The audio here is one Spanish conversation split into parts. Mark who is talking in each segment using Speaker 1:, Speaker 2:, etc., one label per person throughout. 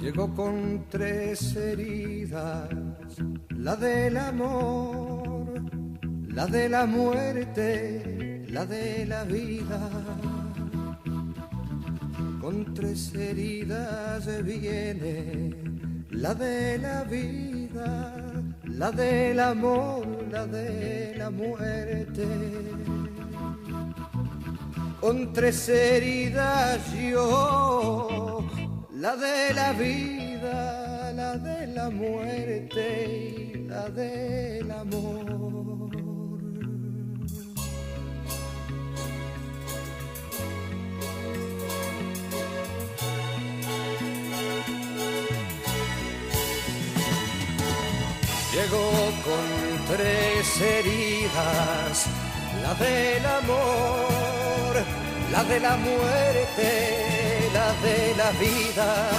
Speaker 1: Llegó con 3 heridas, la del amor, la de la muerte, la de la vida. Con 3 heridas viene la de la vida, la del amor, la de la muerte. Con 3 heridas yo, la de la vida, la de la muerte y la del amor. Llegó con 3 heridas, la del amor, la de la muerte, la de la vida.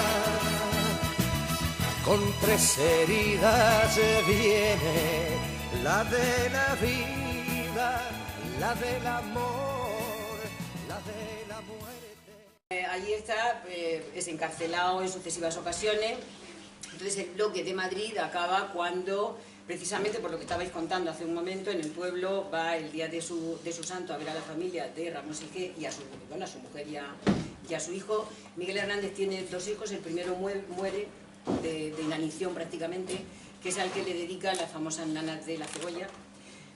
Speaker 1: Con 3 heridas viene la de la vida, la del amor, la de la muerte.
Speaker 2: Allí está, es encarcelado en sucesivas ocasiones. Entonces el bloque de Madrid acaba cuando, precisamente por lo que estabais contando hace un momento, en el pueblo va el día de su santo a ver a la familia de Ramón Segué y a su mujer y a su hijo. Miguel Hernández tiene 2 hijos, el primero muere de inanición prácticamente, que es al que le dedica las famosas nanas de la cebolla.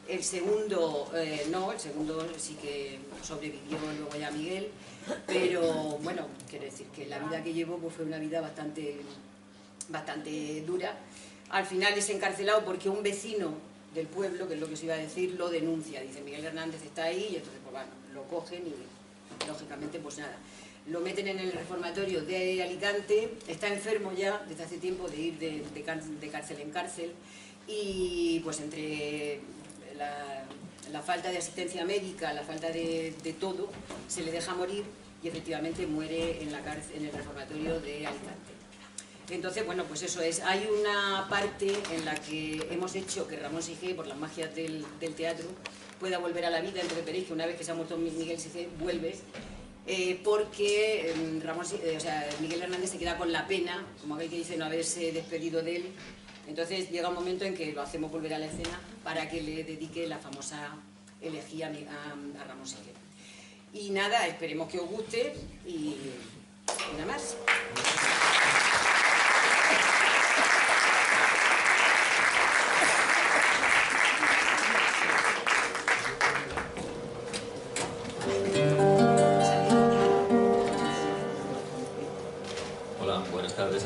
Speaker 2: El segundo no, el segundo sí que sobrevivió luego ya Miguel, pero bueno, quiero decir que la vida que llevó pues, fue una vida bastante dura. Al final es encarcelado porque un vecino del pueblo, que es lo que os iba a decir, lo denuncia. Dice, Miguel Hernández está ahí, y entonces pues, bueno, lo cogen y lógicamente pues nada. Lo meten en el reformatorio de Alicante, está enfermo ya desde hace tiempo de ir de cárcel en cárcel, y pues entre la falta de asistencia médica, la falta de todo, se le deja morir y efectivamente muere en el reformatorio de Alicante. Entonces, bueno, pues eso es. Hay una parte en la que hemos hecho que Ramón Segué, por las magias del teatro, pueda volver a la vida. Entonces veréis que una vez que se ha muerto Miguel Segué, vuelves, porque Miguel Hernández se queda con la pena, como aquel que dice, no haberse despedido de él. Entonces llega un momento en que lo hacemos volver a la escena para que le dedique la famosa elegía a Ramón Segué. Y nada, esperemos que os guste y nada más.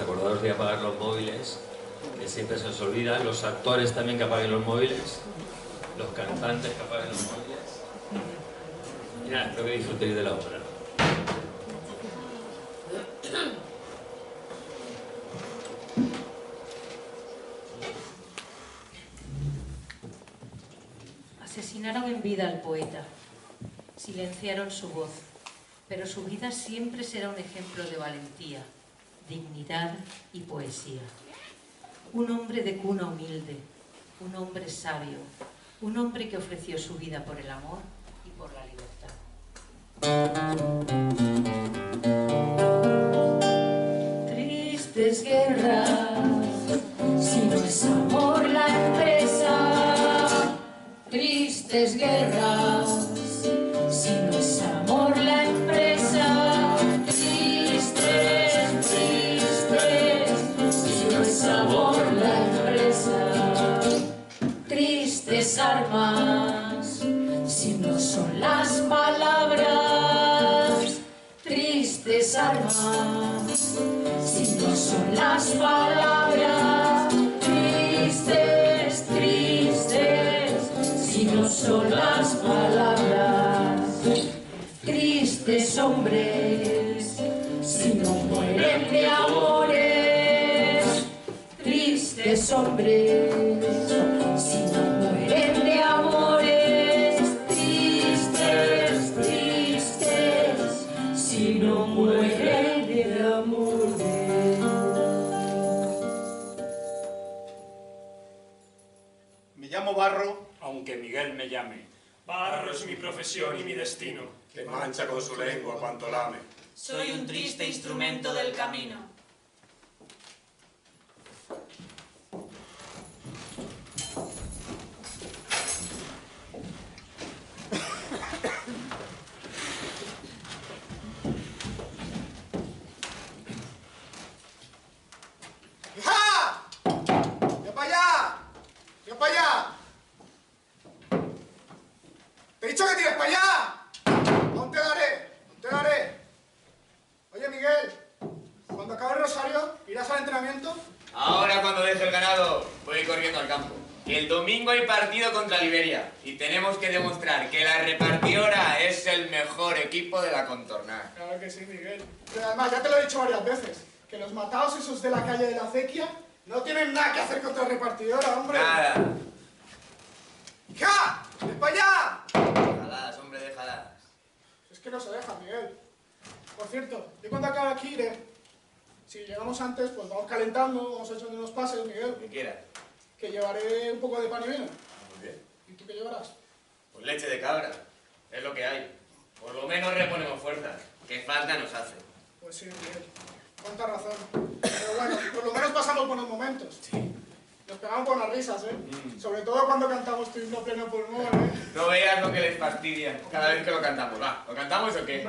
Speaker 3: Acordaros de apagar los móviles, que siempre se os olvida, los actores también que apaguen los móviles, los cantantes que apaguen los móviles. Y nada, espero que disfrutéis de la obra.
Speaker 4: Asesinaron en vida al poeta, silenciaron su voz, pero su vida siempre será un ejemplo de valentía, dignidad y poesía. Un hombre de cuna humilde, un hombre sabio, un hombre que ofreció su vida por el amor y por la libertad. Tristes guerras, si no es amor la empresa. Tristes guerras, si no es amor la empresa. Sabor la empresa, tristes armas, si no son las palabras, tristes armas, si no son las palabras, tristes, tristes, si no son las palabras, tristes hombres, si no mueren de amores. Tristes hombres, si no mueren de amores. Tristes, tristes, si no mueren de amores.
Speaker 5: Me llamo Barro, aunque Miguel me llame.
Speaker 6: Barro es mi profesión y mi destino,
Speaker 5: que mancha con su lengua cuanto lame.
Speaker 7: Soy un triste instrumento del camino. Domingo hay partido contra Liberia y tenemos que demostrar que la repartidora es el mejor equipo de la contornada.
Speaker 8: Claro que sí, Miguel. Pero además, ya te lo he dicho varias veces, que los matados esos de la calle de la acequia no tienen nada que hacer contra la repartidora, hombre.
Speaker 7: Nada.
Speaker 8: ¡Hija! ¡Ven para allá!
Speaker 7: Déjalas, hombre, déjalas.
Speaker 8: Es que no se deja, Miguel. Por cierto, yo cuando acabe aquí iré. Si llegamos antes, pues vamos calentando, vamos echando unos pases, Miguel.
Speaker 7: Lo que quieras.
Speaker 8: Que llevaré un poco de pan y vino.
Speaker 7: Muy bien.
Speaker 8: ¿Y tú qué llevarás?
Speaker 7: Pues leche de cabra. Es lo que hay. Por lo menos reponemos fuerzas. Que falta nos hace.
Speaker 8: Pues sí, Miguel. Cuánta razón. Pero bueno, por lo menos pasamos buenos momentos.
Speaker 7: Sí.
Speaker 8: Nos pegamos buenas risas, ¿eh? Sobre todo cuando cantamos tu himno a pleno pulmón, ¿eh?
Speaker 7: No veas lo que les fastidia cada vez que lo cantamos. Va, ¿lo cantamos o qué?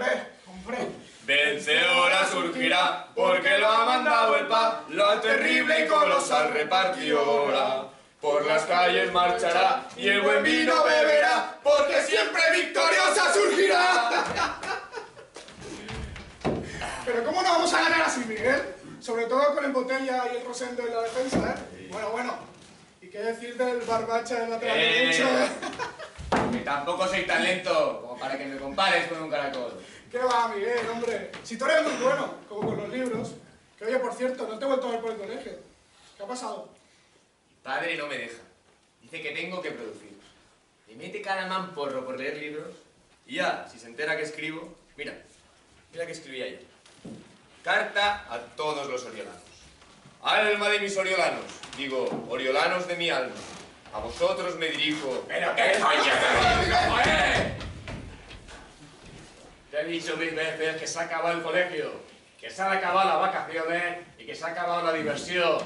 Speaker 8: Hombre.
Speaker 7: Vencedora surgirá porque lo ha mandado el pa, la terrible y colosal repartidora. Por las calles marchará y el buen vino beberá porque siempre victoriosa surgirá.
Speaker 8: Pero ¿cómo no vamos a ganar así, Miguel? Sobre todo con el Botella y el Rosendo en la defensa, ¿eh? Bueno. ¿Y qué decir del Barbacha del lateral derecho?
Speaker 7: Que tampoco soy tan lento como para que me compares con un caracol.
Speaker 8: ¿Qué va, Miguel, hombre? Si tú eres muy bueno, como con los libros. Que oye, por cierto, no te he vuelto a ver por el colegio. ¿Qué ha pasado?
Speaker 7: Mi padre no me deja. Dice que tengo que producir. Me mete cada mamporro por leer libros. Y ya, si se entera que escribo... Mira que escribí ayer. Carta a todos los oriolanos. Alma de mis oriolanos. Digo, oriolanos de mi alma. A vosotros me dirijo...
Speaker 5: ¿Pero qué coño? Te he dicho 1000 veces que se ha acabado el colegio, que se han acabado las vacaciones y que se ha acabado la diversión.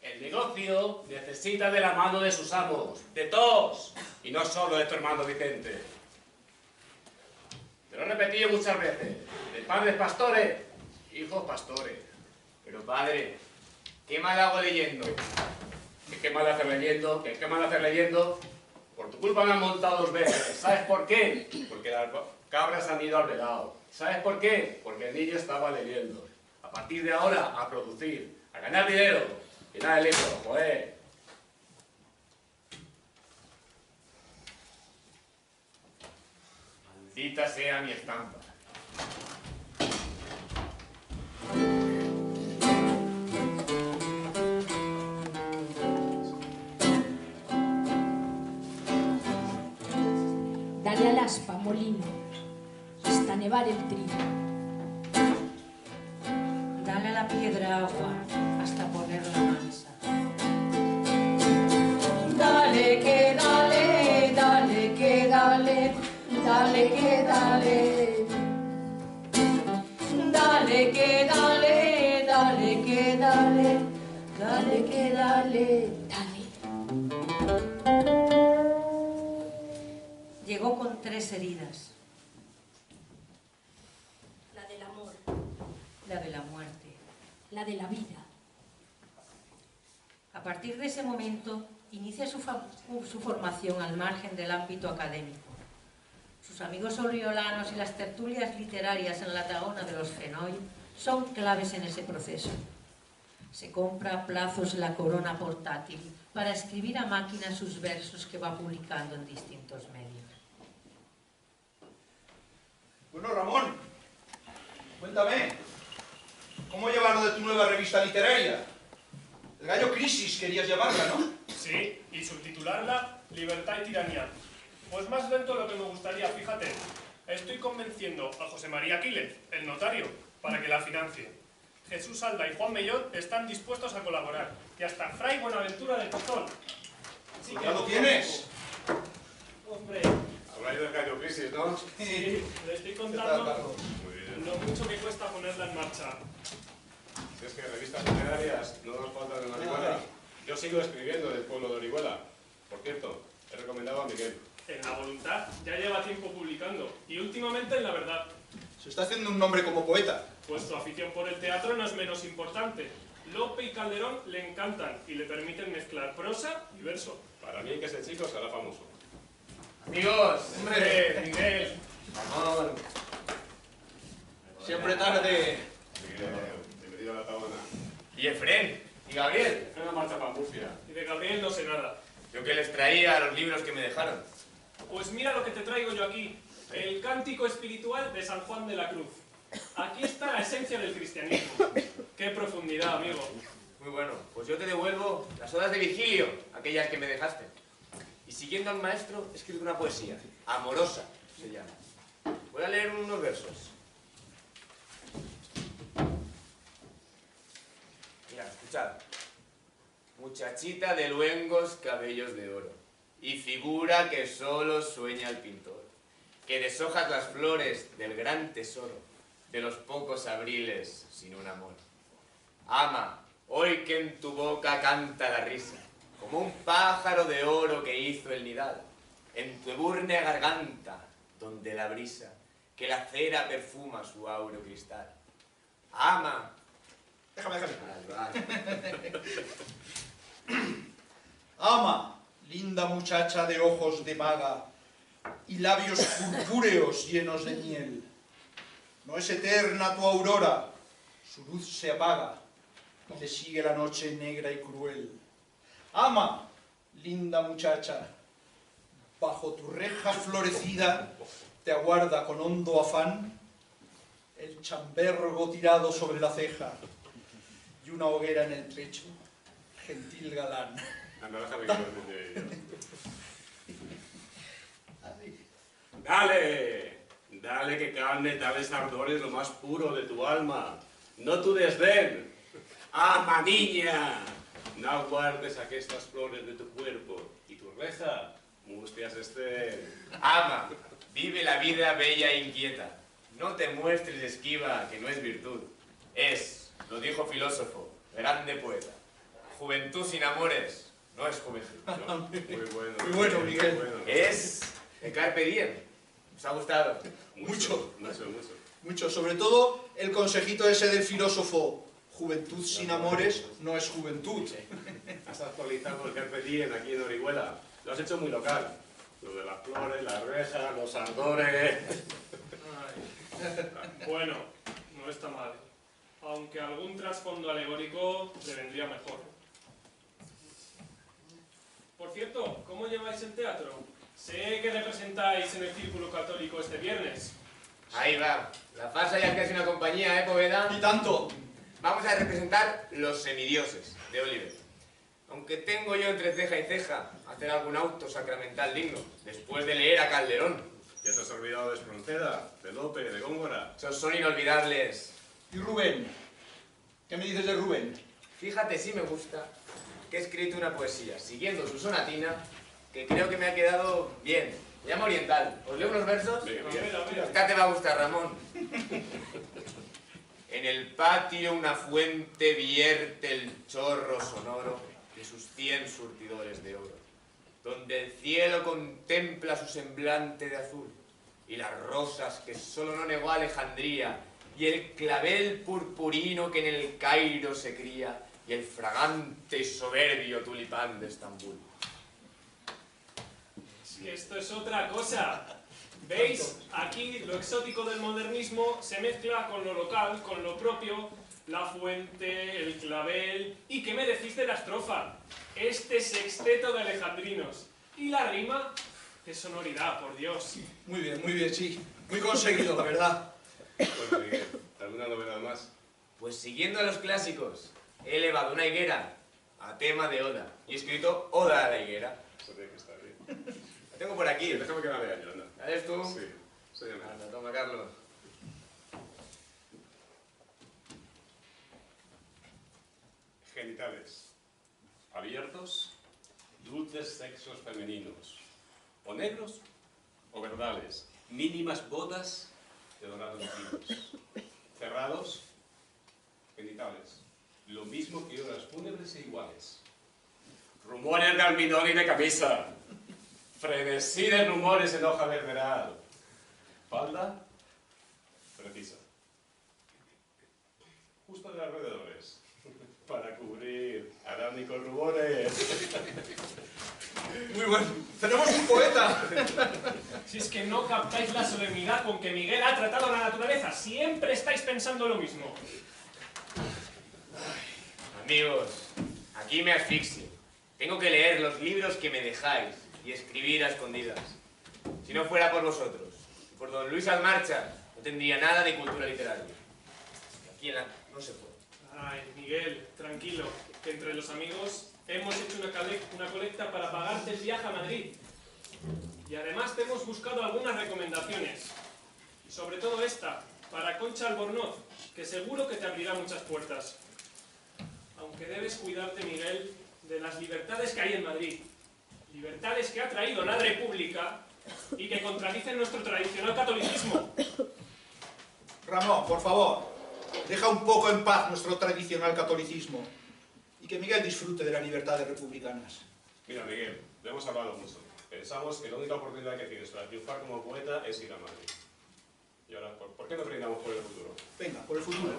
Speaker 5: El negocio necesita de la mano de sus amos, de todos, y no solo de tu hermano Vicente. Te lo he repetido muchas veces, de padres pastores, hijos pastores.
Speaker 7: Pero padre, ¿qué mal hago leyendo?
Speaker 5: ¿Qué mal hacer leyendo? ¿Qué mal hacer leyendo? Por tu culpa me han montado 2 veces. ¿Sabes por qué? Porque las cabras han ido al vedado. ¿Sabes por qué? Porque el niño estaba leyendo. A partir de ahora, a producir, a ganar dinero. Y nada de libro, joder.
Speaker 7: Maldita sea mi estampa.
Speaker 9: Dale al aspa, molino, hasta nevar el trigo.
Speaker 4: Dale a la piedra agua hasta ponerla mansa.
Speaker 9: Dale que dale, dale que dale, dale que dale. Dale que dale, dale que dale, dale que dale, dale.
Speaker 4: Llegó con 3 heridas.
Speaker 9: La del amor,
Speaker 4: La de la muerte.
Speaker 9: la de la vida.
Speaker 4: A partir de ese momento, inicia su formación al margen del ámbito académico. Sus amigos oriolanos y las tertulias literarias en la Tahona de los Fenoy son claves en ese proceso. Se compra a plazos la corona portátil para escribir a máquina sus versos que va publicando en distintos medios.
Speaker 10: Bueno, Ramón, cuéntame, ¿cómo llevas lo de tu nueva revista literaria? El Gallo Crisis querías llamarla, ¿no?
Speaker 6: Sí, y subtitularla Libertad y Tiranía. Pues más lento de lo que me gustaría, fíjate. Estoy convenciendo a José María Quílez, el notario, para que la financie. Jesús Alda y Juan Mellón están dispuestos a colaborar. Y hasta Fray Buenaventura de Tozón. Así
Speaker 10: ¿Ya lo tienes?
Speaker 6: Hombre,
Speaker 5: Habláis del Gallo Crisis, ¿no?
Speaker 6: sí, le estoy contando lo mucho que cuesta ponerla en marcha.
Speaker 5: Si es que revistas literarias no nos faltan en Orihuela. Yo sigo escribiendo del pueblo de Orihuela. Por cierto, he recomendado a Miguel.
Speaker 6: En La Voluntad ya lleva tiempo publicando, y últimamente en La Verdad.
Speaker 10: Se está haciendo un nombre como poeta.
Speaker 6: Pues su afición por el teatro no es menos importante. Lope y Calderón le encantan y le permiten mezclar prosa y verso.
Speaker 5: Para mí que ese chico será famoso.
Speaker 7: Amigos,
Speaker 6: ¡Hombre, Miguel!
Speaker 7: Ramón.
Speaker 10: Siempre tarde.
Speaker 5: Bienvenido a la Tahona.
Speaker 7: Y Efrén, ¿Y Gabriel?
Speaker 5: En la marcha para Murcia.
Speaker 6: Y de Gabriel no sé nada.
Speaker 7: Yo que les traía los libros que me dejaron.
Speaker 6: Pues mira lo que te traigo yo aquí. El cántico espiritual de San Juan de la Cruz. Aquí está la esencia del cristianismo. ¡Qué profundidad, amigo!
Speaker 7: Muy bueno, pues yo te devuelvo las odas de Virgilio, aquellas que me dejaste. Y siguiendo al maestro, he escrito una poesía, Amorosa se llama. Voy a leer unos versos. Mira, escuchad. Muchachita de luengos cabellos de oro, y figura que solo sueña el pintor, que deshojas las flores del gran tesoro, de los pocos abriles sin un amor. Ama, hoy que en tu boca canta la risa, como un pájaro de oro que hizo el nidal, en tu ebúrnea garganta, donde la brisa, que la cera perfuma su áureo cristal. Ama.
Speaker 10: Déjame.
Speaker 7: Vale.
Speaker 10: Ama, linda muchacha de ojos de maga y labios purpúreos llenos de miel. No es eterna tu aurora, su luz se apaga y le sigue la noche negra y cruel. Ama, linda muchacha, bajo tu reja florecida te aguarda con hondo afán el chambergo tirado sobre la ceja y una hoguera en el pecho, gentil galán.
Speaker 5: Anda, déjame que lo termine yo. Dale, dale que carne tales ardores lo más puro de tu alma, no tu desdén. Ama, niña, no guardes aquestas flores de tu cuerpo y tu reja, mustias estén.
Speaker 7: Ama, vive la vida bella e inquieta. No te muestres esquiva, que no es virtud. Es, lo dijo filósofo, grande poeta. Juventud sin amores no es juventud.
Speaker 5: No, muy bueno.
Speaker 10: Muy bueno, Miguel.
Speaker 5: Muy bueno.
Speaker 7: Es el carpe diem. ¿Os ha gustado?
Speaker 10: Mucho.
Speaker 5: Mucho.
Speaker 10: Mucho, sobre todo el consejito ese del filósofo, juventud sin amores no es juventud.
Speaker 5: Has actualizado el Carpe Diem aquí en Orihuela. Lo has hecho muy local. Lo de las flores, las rejas, los ardores.
Speaker 6: Bueno, no está mal. Aunque algún trasfondo alegórico le vendría mejor. Por cierto, ¿cómo lleváis el teatro? Sé que representáis en el Círculo Católico este viernes.
Speaker 7: Ahí va. La farsa ya es casi una compañía, ¿eh, Poveda?
Speaker 10: Y tanto.
Speaker 7: Vamos a representar Los semidioses, de Oliver. Aunque tengo yo entre ceja y ceja hacer algún auto sacramental digno, después de leer a Calderón.
Speaker 5: Ya te has olvidado de Espronceda, de Lope, de Góngora.
Speaker 7: Esos son inolvidables.
Speaker 10: ¿Y Rubén? ¿Qué me dices de Rubén?
Speaker 7: Fíjate si me gusta que he escrito una poesía, siguiendo su sonatina, que creo que me ha quedado bien. Se llama Oriental. ¿Os leo unos versos?
Speaker 5: Venga,
Speaker 7: Esta te va a gustar, Ramón. En el patio una fuente vierte el chorro sonoro de sus 100 surtidores de oro, donde el cielo contempla su semblante de azul, y las rosas que solo no negó Alejandría, y el clavel purpurino que en el Cairo se cría, y el fragante y soberbio tulipán de Estambul.
Speaker 6: Es que esto es otra cosa. ¿Veis? Aquí lo exótico del modernismo se mezcla con lo local, con lo propio, la fuente, el clavel... ¿Y qué me decís de la estrofa? Este sexteto de alejandrinos. ¿Y la rima? ¡Qué sonoridad, por Dios!
Speaker 10: Muy bien, sí. Muy conseguido, la verdad.
Speaker 5: Bueno, Miguel, ¿alguna novedad más?
Speaker 7: Pues siguiendo a los clásicos, he elevado una higuera a tema de Oda, y he escrito Oda a la higuera.
Speaker 5: Eso tiene que estar bien.
Speaker 7: La tengo por aquí.
Speaker 5: Sí, déjame que la vea yo, anda.
Speaker 7: ¿La ves tú?
Speaker 5: Sí, séñame.
Speaker 7: Anda, toma, Carlos.
Speaker 5: Genitales. Abiertos, dulces sexos femeninos. O negros o verdales. Mínimas bodas de dorados finos. Cerrados, genitales. Lo mismo que horas fúnebres e iguales. Rumores de almidón y de camisa. Frenesí de rumores en hoja verderal. Falda precisa. Justo de alrededores. Para cubrir arámicos rubores.
Speaker 10: Muy bueno. ¡Tenemos un poeta!
Speaker 6: Si es que no captáis la solemnidad con que Miguel ha tratado a la naturaleza, siempre estáis pensando lo mismo.
Speaker 7: Amigos, Aquí me asfixio. Tengo que leer los libros que me dejáis y escribir a escondidas. Si no fuera por vosotros y por don Luis Almarcha, no tendría nada de cultura literaria. Aquí no se puede.
Speaker 6: Ay, Miguel, tranquilo, que entre los amigos hemos hecho una colecta para pagarte el viaje a Madrid. Y además te hemos buscado algunas recomendaciones. Y sobre todo esta, para Concha Albornoz, que seguro que te abrirá muchas puertas. Aunque debes cuidarte, Miguel, de las libertades que hay en Madrid. Libertades que ha traído la República y que contradicen nuestro tradicional catolicismo.
Speaker 10: Ramón, por favor, deja un poco en paz nuestro tradicional catolicismo y que Miguel disfrute de las libertades republicanas.
Speaker 5: Mira, Miguel, lo hemos hablado mucho. Pensamos que la única oportunidad que tienes para triunfar como poeta es ir a Madrid. Y ahora, ¿por qué no brindamos por el futuro?
Speaker 10: Venga, por el futuro.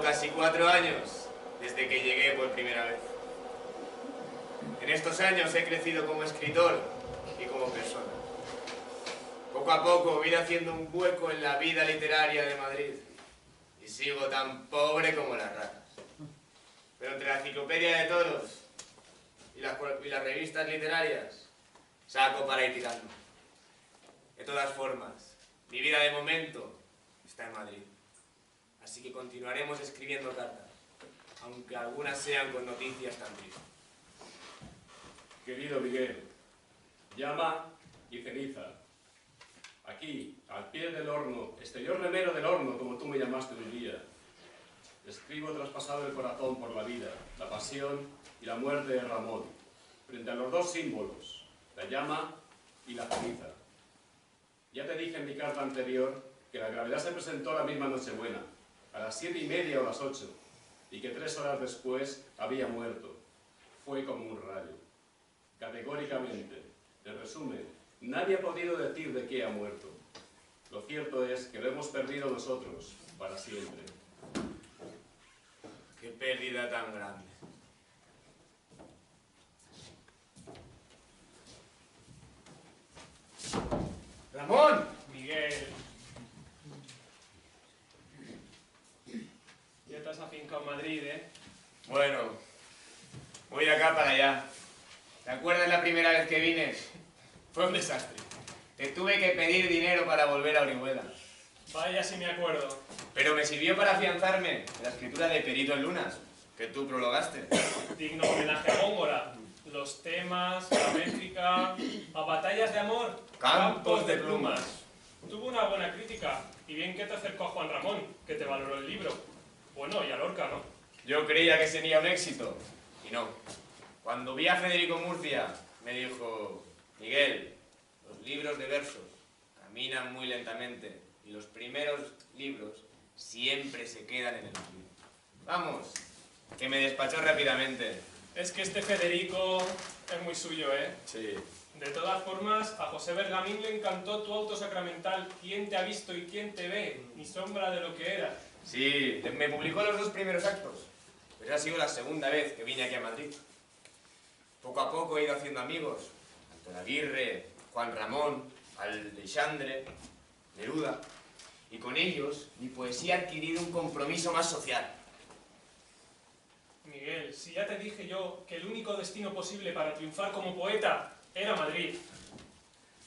Speaker 7: Casi 4 años desde que llegué por primera vez. En estos años he crecido como escritor y como persona. Poco a poco vine haciendo un hueco en la vida literaria de Madrid y sigo tan pobre como las ratas. Pero entre la enciclopedia de toros y las revistas literarias saco para ir tirando. De todas formas, mi vida de momento está en Madrid. Así que continuaremos escribiendo cartas, aunque algunas sean con noticias tan tristes.
Speaker 5: Querido Miguel, llama y ceniza. Aquí, al pie del horno, exterior remero del horno, como tú me llamaste un día. Escribo traspasado el corazón por la vida, la pasión y la muerte de Ramón, frente a los dos símbolos, la llama y la ceniza. Ya te dije en mi carta anterior que la gravedad se presentó la misma Nochebuena, a las 7:30 o las 8, y que 3 horas después había muerto. Fue como un rayo. Categóricamente, en resumen, nadie ha podido decir de qué ha muerto. Lo cierto es que lo hemos perdido nosotros, para siempre.
Speaker 7: ¡Qué pérdida tan grande! ¡Ramón!
Speaker 6: Miguel. Ya te has afincado en Madrid, ¿eh?
Speaker 7: Bueno, voy de acá para allá. ¿Te acuerdas la primera vez que vine? Fue un desastre. Te tuve que pedir dinero para volver a Orihuela.
Speaker 6: Vaya si me acuerdo.
Speaker 7: Pero me sirvió para afianzarme en la escritura de Perito en Lunas, que tú prologaste.
Speaker 6: Digno homenaje a Góngora. Los temas, la métrica, a batallas de amor,
Speaker 7: campos de plumas.
Speaker 6: Tuvo una buena crítica, y bien que te acercó a Juan Ramón, que te valoró el libro. Bueno, y a Lorca, ¿no?
Speaker 7: Yo creía que sería un éxito, y no. Cuando vi a Federico Murcia, me dijo: Miguel, los libros de versos caminan muy lentamente, y los primeros libros siempre se quedan en el olvido. Vamos, que me despachó rápidamente.
Speaker 6: Es que este Federico es muy suyo, ¿eh?
Speaker 7: Sí.
Speaker 6: De todas formas, a José Bergamín le encantó tu auto sacramental. ¿Quién te ha visto y quién te ve? Ni sombra de lo que era.
Speaker 7: Sí, me publicó los 2 primeros actos, pero ha sido la segunda vez que vine aquí a Madrid. Poco a poco he ido haciendo amigos. Antonio Aguirre, Juan Ramón, Alexandre, Neruda. Y con ellos mi poesía ha adquirido un compromiso más social.
Speaker 6: Miguel, si ya te dije yo que el único destino posible para triunfar como poeta era Madrid.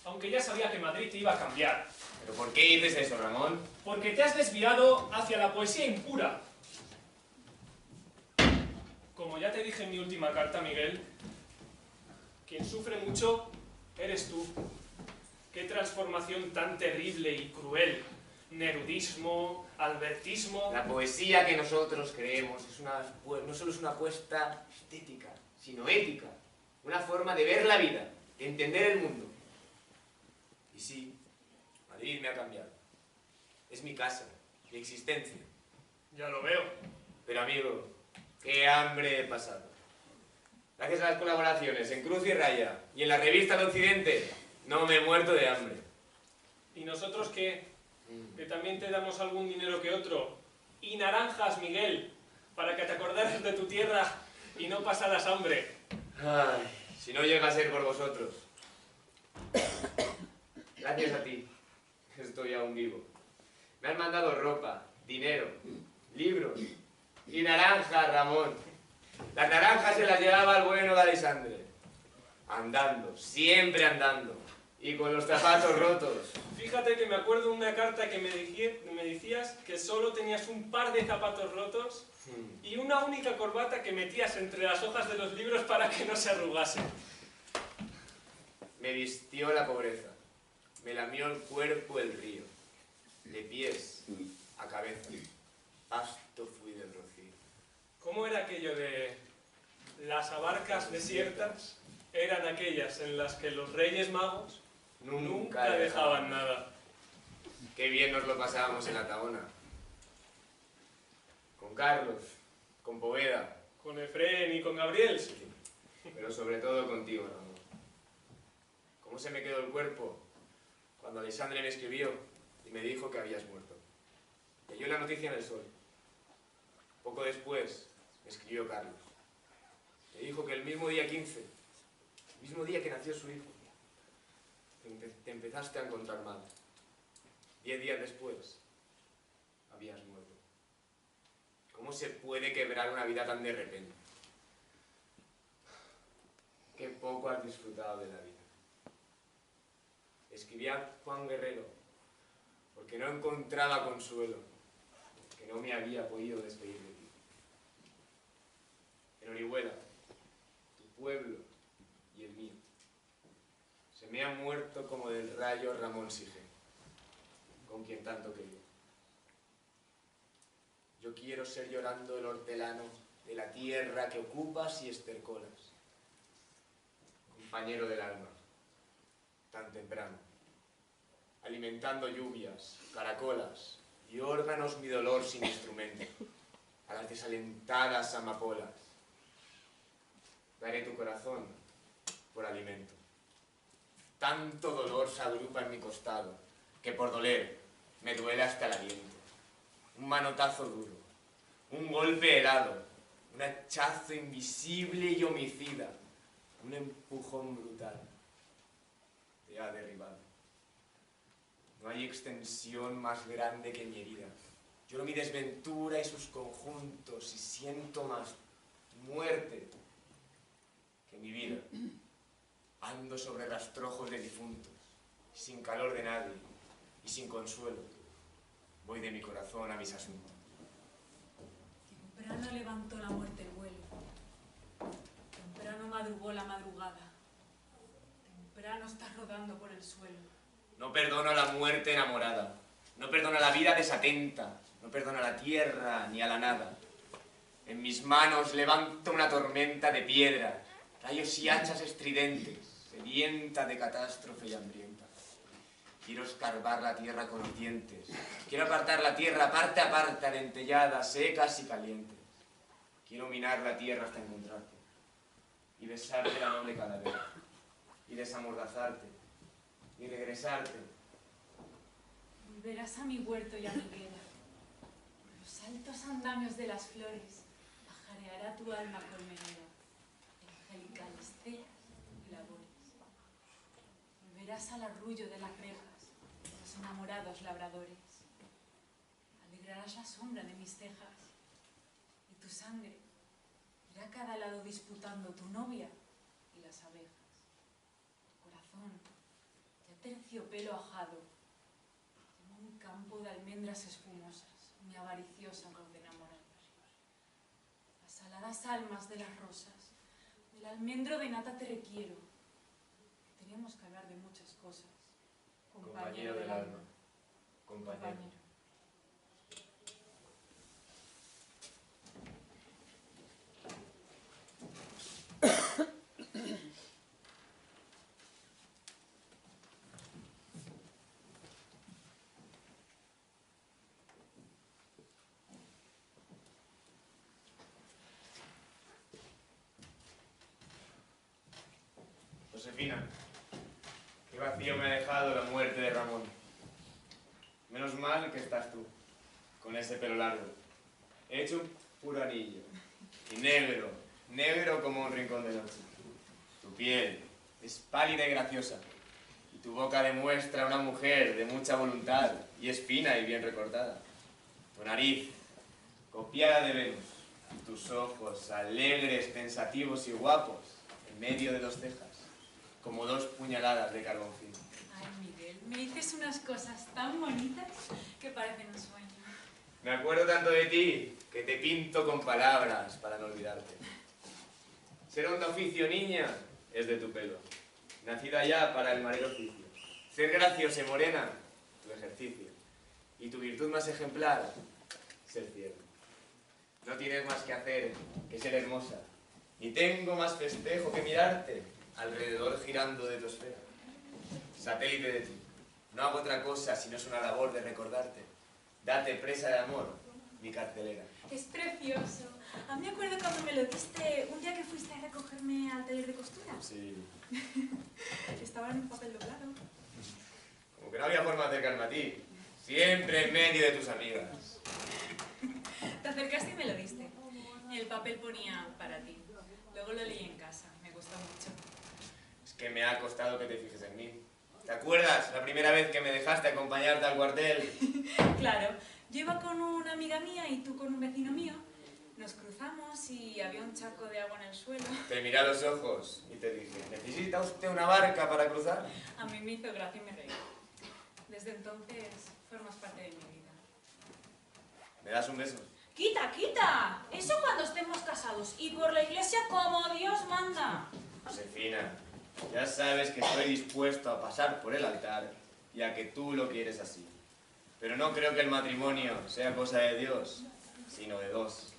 Speaker 6: Aunque ya sabía que Madrid te iba a cambiar.
Speaker 7: ¿Pero por qué dices eso, Ramón?
Speaker 6: Porque te has desviado hacia la poesía impura. Como ya te dije en mi última carta, Miguel, quien sufre mucho eres tú. Qué transformación tan terrible y cruel. Nerudismo, albertismo...
Speaker 7: La poesía que nosotros creemos no solo es una apuesta estética, sino ética. Una forma de ver la vida, de entender el mundo. Y sí, Madrid me ha cambiado. Es mi casa, mi existencia.
Speaker 6: Ya lo veo.
Speaker 7: Pero amigo, qué hambre he pasado. Gracias a las colaboraciones en Cruz y Raya y en la revista de Occidente, no me he muerto de hambre.
Speaker 6: ¿Y nosotros qué? Que también te damos algún dinero que otro. Y naranjas, Miguel, para que te acordaras de tu tierra y no pasaras hambre.
Speaker 7: Ay, si no llega a ser por vosotros. Gracias a ti, estoy aún vivo. Me han mandado ropa, dinero, libros y naranjas, Ramón. Las naranjas se las llevaba el bueno de Alexandre. Andando, siempre andando. Y con los zapatos rotos.
Speaker 6: Fíjate que me acuerdo de una carta que me decías que solo tenías un par de zapatos rotos y una única corbata que metías entre las hojas de los libros para que no se arrugase.
Speaker 7: Me vistió la pobreza. Me lamió el cuerpo el río. De pies a cabeza. Pasto fui del rocío.
Speaker 6: ¿Cómo era aquello de las abarcas desiertas? Eran aquellas en las que los reyes magos nunca dejaban nada.
Speaker 7: Qué bien nos lo pasábamos en la Tahona. Con Carlos, con Poveda.
Speaker 6: Con Efrén y con Gabriel.
Speaker 7: Sí, pero sobre todo contigo, Ramón. ¿Cómo se me quedó el cuerpo cuando Alexandre me escribió y me dijo que habías muerto? Leyó la noticia en El Sol. Poco después me escribió Carlos. Me dijo que el mismo día 15, el mismo día que nació su hijo, te empezaste a encontrar mal. 10 días después, habías muerto. ¿Cómo se puede quebrar una vida tan de repente? Qué poco has disfrutado de la vida. Escribía a Juan Guerrero porque no encontraba consuelo, porque no me había podido despedir de ti. En Orihuela, tu pueblo y el mío, se me ha muerto como del rayo Ramón Sige, con quien tanto quería. Yo quiero ser llorando el hortelano de la tierra que ocupas y estercolas, compañero del alma, tan temprano, alimentando lluvias, caracolas y órganos mi dolor sin instrumento, a las desalentadas amapolas. Daré tu corazón por alimento. Tanto dolor se agrupa en mi costado, que por doler me duele hasta el aliento. Un manotazo duro, un golpe helado, un hachazo invisible y homicida, un empujón brutal. Te ha derribado. No hay extensión más grande que mi herida. Lloro mi desventura y sus conjuntos y siento más muerte que mi vida. Ando sobre rastrojos de difuntos, sin calor de nadie y sin consuelo. Voy de mi corazón a mis asuntos.
Speaker 11: Temprano levantó la muerte el vuelo. Temprano madrugó la madrugada. Temprano está rodando por el suelo.
Speaker 7: No perdono a la muerte enamorada. No perdono a la vida desatenta. No perdono a la tierra ni a la nada. En mis manos levanto una tormenta de piedra, rayos y hachas estridentes, sedienta de catástrofe y hambrienta. Quiero escarbar la tierra con los dientes. Quiero apartar la tierra parte a parte, adentelladas, secas y calientes. Quiero minar la tierra hasta encontrarte y besarte la noble calavera y desamordazarte y regresarte.
Speaker 11: Volverás a mi huerto y a mi hoguera. Por los altos andamios de las flores pajareará tu alma colmenera, angelicales ceas y labores. Volverás al arrullo de las rejas, los enamorados labradores. Alegrarás la sombra de mis cejas y tu sangre irá a cada lado disputando tu novia y las abejas. Tu corazón, ya terciopelo ajado, campo de almendras espumosas, mi avariciosa con de enamorarme. Las saladas almas de las rosas, del almendro de nata te requiero. Teníamos que hablar de muchas cosas.
Speaker 7: Compañero del alma. Compañero. Josefina, qué vacío me ha dejado la muerte de Ramón. Menos mal que estás tú, con ese pelo largo, hecho un puro anillo, y negro, negro como un rincón de noche. Tu piel es pálida y graciosa, y tu boca demuestra una mujer de mucha voluntad, y es fina y bien recortada. Tu nariz, copiada de Venus, tus ojos alegres, pensativos y guapos, en medio de dos cejas, como dos puñaladas de carbón fino.
Speaker 11: Ay, Miguel, me dices unas cosas tan bonitas que parecen un sueño.
Speaker 7: Me acuerdo tanto de ti que te pinto con palabras para no olvidarte. Ser un oficio, niña, es de tu pelo, nacida ya para el marero oficio. Ser graciosa y morena, tu ejercicio. Y tu virtud más ejemplar, ser cielo. No tienes más que hacer que ser hermosa, ni tengo más festejo que mirarte alrededor girando de tu esfera. Satélite de ti, no hago otra cosa si no es una labor de recordarte. Date presa de amor, mi cartelera.
Speaker 11: Es precioso. A mí me acuerdo cuando me lo diste un día que fuiste a recogerme al taller de costura.
Speaker 7: Sí.
Speaker 11: Estaba en un papel doblado.
Speaker 7: Como que no había forma de acercarme a ti. Siempre en medio de tus amigas.
Speaker 11: Te acercaste y me lo diste. El papel ponía para ti. Luego lo leí en casa. Me gustó mucho.
Speaker 7: Es que me ha costado que te fijes en mí. ¿Te acuerdas la primera vez que me dejaste acompañarte al cuartel?
Speaker 11: Claro. Yo iba con una amiga mía y tú con un vecino mío. Nos cruzamos y había un charco de agua en el suelo.
Speaker 7: Te miré a los ojos y te dije, ¿necesita usted una barca para cruzar?
Speaker 11: A mí me hizo gracia y me reí. Desde entonces formas parte de mi vida.
Speaker 7: ¿Me das un beso?
Speaker 9: ¡Quita, quita! Eso cuando estemos casados y por la iglesia como Dios manda.
Speaker 7: Josefina, ya sabes que estoy dispuesto a pasar por el altar y a que tú lo quieres así. Pero no creo que el matrimonio sea cosa de Dios, sino de dos.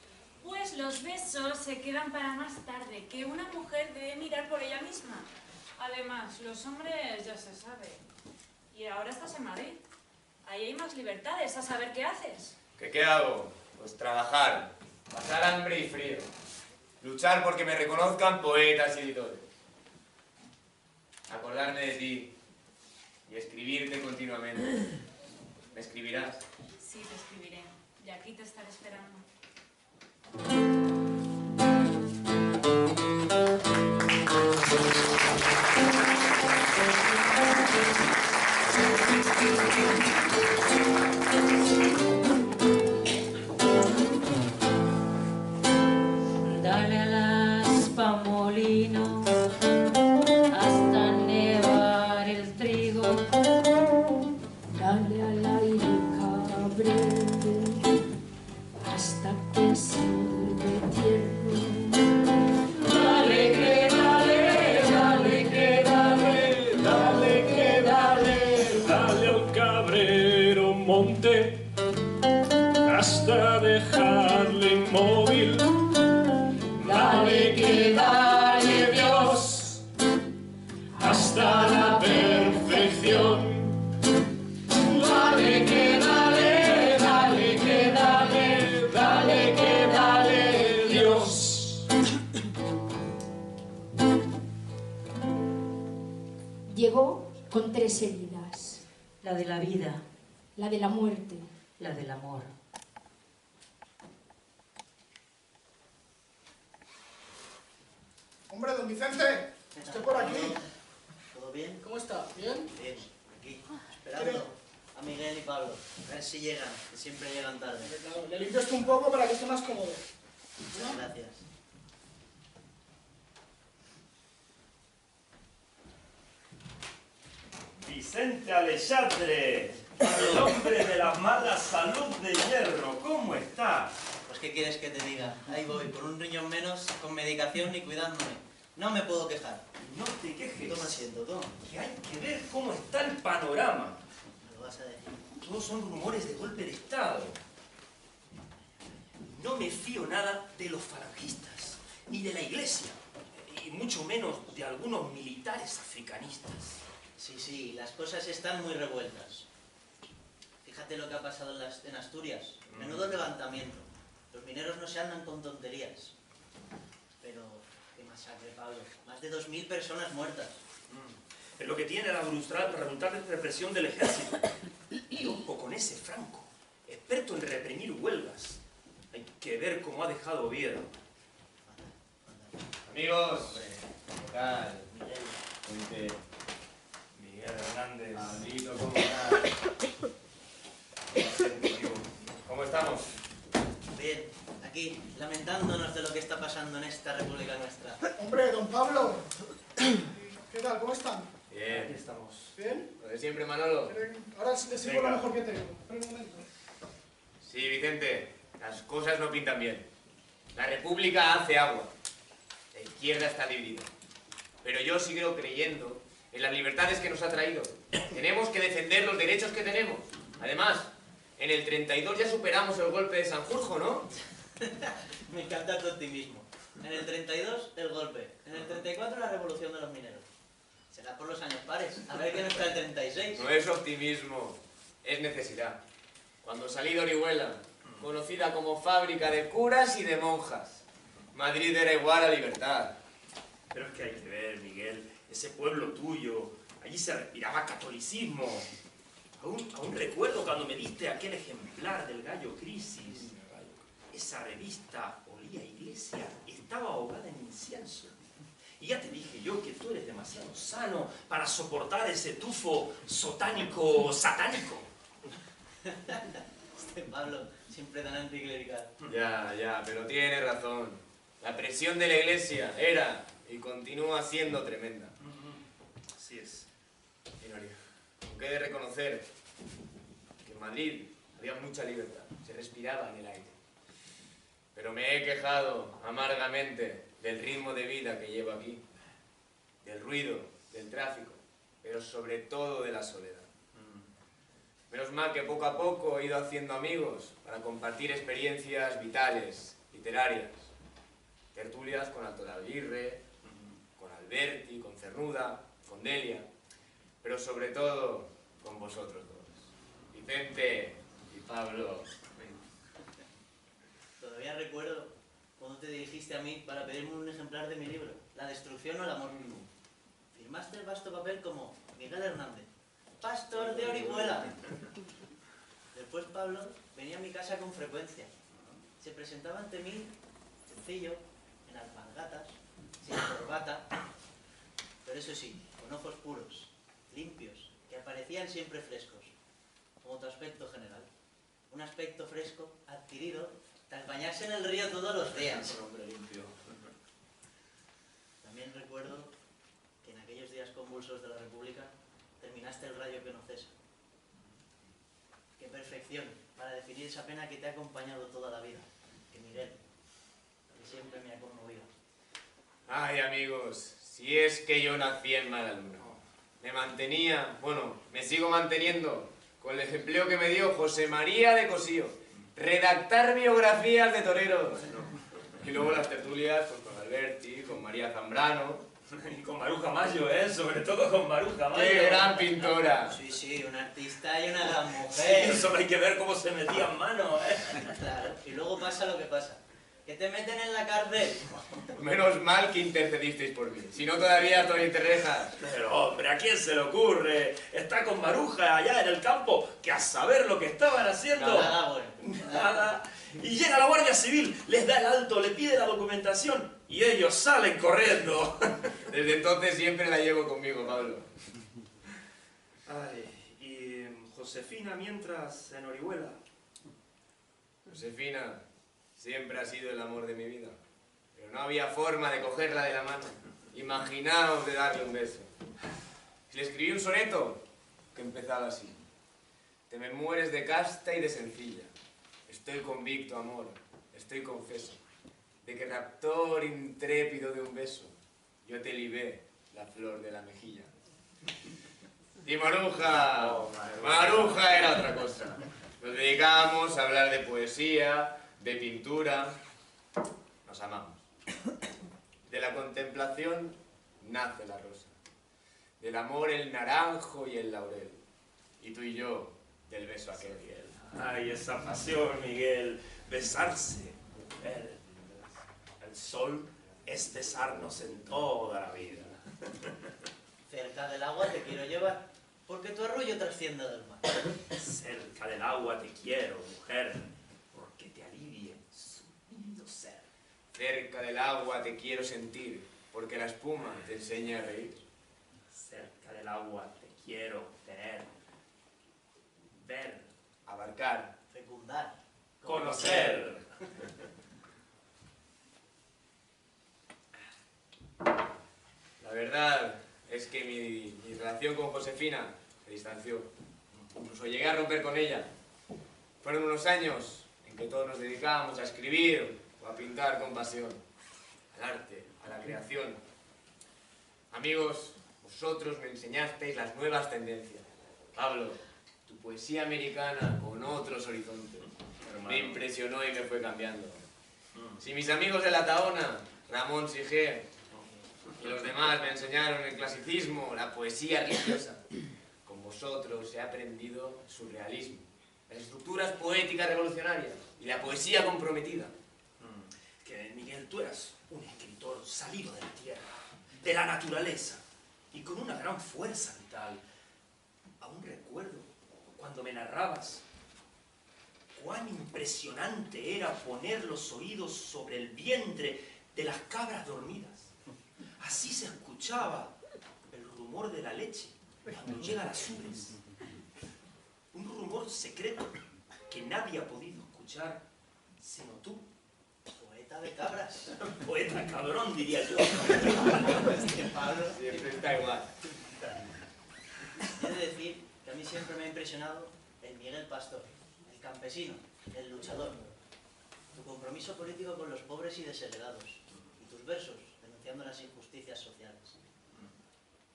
Speaker 9: Pues los besos se quedan para más tarde, que una mujer debe mirar por ella misma. Además, los hombres ya se sabe. Y ahora estás en Madrid. Ahí hay más libertades, a saber qué haces.
Speaker 7: ¿Qué hago? Pues trabajar, pasar hambre y frío, luchar porque me reconozcan poetas y editores, acordarme de ti y escribirte continuamente. ¿Me escribirás?
Speaker 11: Sí, te escribiré. Y aquí te estaré esperando.
Speaker 4: Dale a las pamolinos hasta nevar el trigo.
Speaker 9: Dale al aire cabrero hasta que sirve tierno.
Speaker 12: Dale que dale, dale que dale, dale que dale, dale al cabrero monte hasta dejarle inmóvil. Dale que dale Dios hasta la perfección. Dale que dale, dale que dale, dale que dale Dios.
Speaker 9: Llegó con 3 heridas.
Speaker 4: La de la vida,
Speaker 9: La de la muerte.
Speaker 4: la del amor.
Speaker 8: Hombre, don Vicente, estoy por aquí.
Speaker 13: ¿Todo bien?
Speaker 8: ¿Cómo está? ¿Bien?
Speaker 13: Bien, aquí, esperando a Miguel y Pablo. A ver si llegan, que siempre llegan tarde.
Speaker 8: Claro, le limpio esto un poco para que esté más cómodo.
Speaker 13: Muchas gracias.
Speaker 14: Vicente Alexandre. El hombre de la mala salud de hierro, ¿cómo estás?
Speaker 13: Pues ¿qué quieres que te diga? Ahí voy, con un riñón menos, con medicación y cuidándome. No me puedo quejar.
Speaker 14: No te quejes.
Speaker 13: Toma asiento, toma.
Speaker 14: Que hay que ver cómo está el panorama.
Speaker 13: Me lo vas a decir.
Speaker 14: Todos son rumores de golpe de Estado. No me fío nada de los falangistas, ni de la Iglesia, y mucho menos de algunos militares africanistas.
Speaker 13: Sí, las cosas están muy revueltas. Fíjate lo que ha pasado en Asturias. Menudo levantamiento. Los mineros no se andan con tonterías. Pero, qué masacre, Pablo. Más de 2000 personas muertas.
Speaker 14: Es lo que tiene la brutal represión del ejército. Y ojo con ese Franco, experto en reprimir huelgas. Hay que ver cómo ha dejado Oviedo.
Speaker 7: Amigos, ¿qué tal?
Speaker 14: Miguel Hernández.
Speaker 7: Pablito, ¿cómo estás? ¿Cómo estamos?
Speaker 13: Bien, aquí, lamentándonos de lo que está pasando en esta república nuestra.
Speaker 8: Hombre, don Pablo. ¿Qué tal? ¿Cómo están?
Speaker 7: Bien.
Speaker 14: Aquí estamos.
Speaker 8: ¿Bien?
Speaker 7: Lo de siempre, Manolo.
Speaker 8: Ahora les sirvo lo mejor que tengo. Espera un momento.
Speaker 7: Sí, Vicente, las cosas no pintan bien. La república hace agua. La izquierda está dividida. Pero yo sigo creyendo en las libertades que nos ha traído. Tenemos que defender los derechos que tenemos. Además, en el 32 ya superamos el golpe de Sanjurjo, ¿no?
Speaker 13: Me encanta tu optimismo. En el 32, el golpe. En el 34, la revolución de los mineros. Será por los años pares. A ver quién está el 36.
Speaker 7: No es optimismo, es necesidad. Cuando salí de Orihuela, conocida como fábrica de curas y de monjas, Madrid era igual a libertad.
Speaker 14: Pero es que hay que ver, Miguel, ese pueblo tuyo, allí se respiraba catolicismo. Aún recuerdo cuando me diste aquel ejemplar del Gallo Crisis. Esa revista olía a iglesia, estaba ahogada en incienso. Y ya te dije yo que tú eres demasiado sano para soportar ese tufo satánico.
Speaker 13: Pablo, siempre tan anticlerical.
Speaker 7: Ya, pero tiene razón. La presión de la iglesia era y continúa siendo tremenda.
Speaker 14: Así es.
Speaker 7: Señoría, aunque he de reconocer que en Madrid había mucha libertad, se respiraba en el aire. Pero me he quejado amargamente del ritmo de vida que llevo aquí, del ruido, del tráfico, pero sobre todo de la soledad. Menos mal que poco a poco he ido haciendo amigos para compartir experiencias vitales, literarias, tertulias con Alto de Aguirre, con Alberti, con Cernuda, con Delia, pero sobre todo con vosotros dos, Vicente y Pablo.
Speaker 13: Todavía recuerdo cuando te dirigiste a mí para pedirme un ejemplar de mi libro, La destrucción o el amor. Firmaste el vasto papel como Miguel Hernández, pastor de Orihuela. Después Pablo venía a mi casa con frecuencia. Se presentaba ante mí, sencillo, en alpargatas, sin corbata, pero eso sí, con ojos puros, limpios, que aparecían siempre frescos, como tu aspecto general. Un aspecto fresco adquirido tras bañarse en el río todos los días.
Speaker 14: Un hombre limpio.
Speaker 13: También recuerdo que en aquellos días convulsos de la República terminaste el rayo que no cesa. Qué perfección para definir esa pena que te ha acompañado toda la vida, que Miguel, que siempre me ha conmovido.
Speaker 7: Ay, amigos, si es que yo nací en mala luna. Me mantenía, me sigo manteniendo con el empleo que me dio José María de Cosío. Redactar biografías de toreros. Y luego las tertulias pues, con Alberti, con María Zambrano.
Speaker 14: Y con Maruja Mayo, sobre todo con Maruja Mayo.
Speaker 7: ¡Qué gran pintora!
Speaker 13: Sí, una artista y una gran mujer.
Speaker 14: Sí, solo hay que ver cómo se metían manos,
Speaker 13: Claro, y luego pasa lo que pasa. Que te meten en la cárcel.
Speaker 7: Menos mal que intercedisteis por mí. Si no, todavía estoy entre rejas.
Speaker 14: Pero, hombre, ¿a quién se le ocurre? Está con Maruja allá en el campo, que a saber lo que estaban haciendo.
Speaker 13: Nada, bueno.
Speaker 14: Nada. Y llega la Guardia Civil, les da el alto, le pide la documentación y ellos salen corriendo.
Speaker 7: Desde entonces siempre la llevo conmigo, Pablo.
Speaker 14: Ay, y Josefina mientras en Orihuela.
Speaker 7: Josefina siempre ha sido el amor de mi vida. Pero no había forma de cogerla de la mano. Imaginaos de darle un beso. Le escribí un soneto que empezaba así. te me mueres de casta y de sencilla. Estoy convicto, amor, estoy confeso, de que raptor intrépido de un beso, yo te libé la flor de la mejilla. Y Maruja, Maruja era otra cosa. Nos dedicamos a hablar de poesía, de pintura. Nos amamos. De la contemplación nace la rosa. Del amor el naranjo y el laurel. Y tú y yo, del beso aquel.
Speaker 14: Ay, esa pasión, Miguel. Besarse, mujer. El sol es besarnos en toda la vida.
Speaker 13: Cerca del agua te quiero llevar, porque tu arroyo trasciende del mar.
Speaker 14: Cerca del agua te quiero, mujer, porque te alivie su lindo ser.
Speaker 7: Cerca del agua te quiero sentir, porque la espuma te enseña a reír.
Speaker 14: Cerca del agua te quiero tener, ver,
Speaker 7: abarcar,
Speaker 13: fecundar,
Speaker 14: conocer.
Speaker 7: La verdad es que mi relación con Josefina se distanció. Incluso llegué a romper con ella. Fueron unos años en que todos nos dedicábamos a escribir o a pintar con pasión. Al arte, a la creación. Amigos, vosotros me enseñasteis las nuevas tendencias. Pablo, tu poesía americana con otros horizontes. Me impresionó y me fue cambiando. Si mis amigos de la Tahona, Ramón Sigé y los demás me enseñaron el clasicismo, la poesía religiosa, con vosotros he aprendido surrealismo, las estructuras poéticas revolucionarias y la poesía comprometida.
Speaker 14: Que Miguel, tú eras un escritor salido de la tierra, de la naturaleza, y con una gran fuerza vital. Aún recuerdo cuando me narrabas cuán impresionante era poner los oídos sobre el vientre de las cabras dormidas. Así se escuchaba el rumor de la leche cuando llega a las ubres. Un rumor secreto que nadie ha podido escuchar sino tú.
Speaker 13: Poeta de cabras.
Speaker 14: Poeta cabrón, diría yo.
Speaker 13: Pablo
Speaker 7: siempre está igual.
Speaker 13: He de decir que a mí siempre me ha impresionado el Miguel Pastor, el campesino, el luchador. Tu compromiso político con los pobres y desheredados. Y tus versos denunciando las injusticias sociales.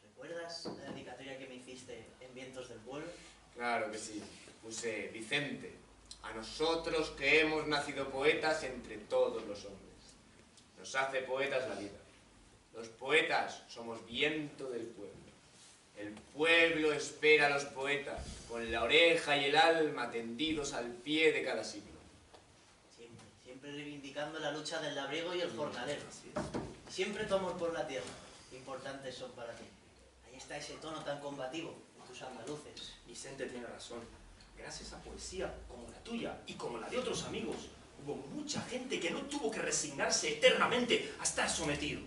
Speaker 13: ¿Recuerdas la dedicatoria que me hiciste en Vientos del Pueblo?
Speaker 7: Claro que sí. Puse Vicente, a nosotros que hemos nacido poetas entre todos los hombres. Nos hace poetas la vida. Los poetas somos viento del pueblo. El pueblo espera a los poetas, con la oreja y el alma tendidos al pie de cada siglo.
Speaker 13: Siempre reivindicando la lucha del labriego y el jornalero. Siempre tu amor por la tierra, importantes son para ti. Ahí está ese tono tan combativo en tus andaluces.
Speaker 14: Vicente tiene razón. Gracias a poesía como la tuya y como la de otros amigos, hubo mucha gente que no tuvo que resignarse eternamente a estar sometido.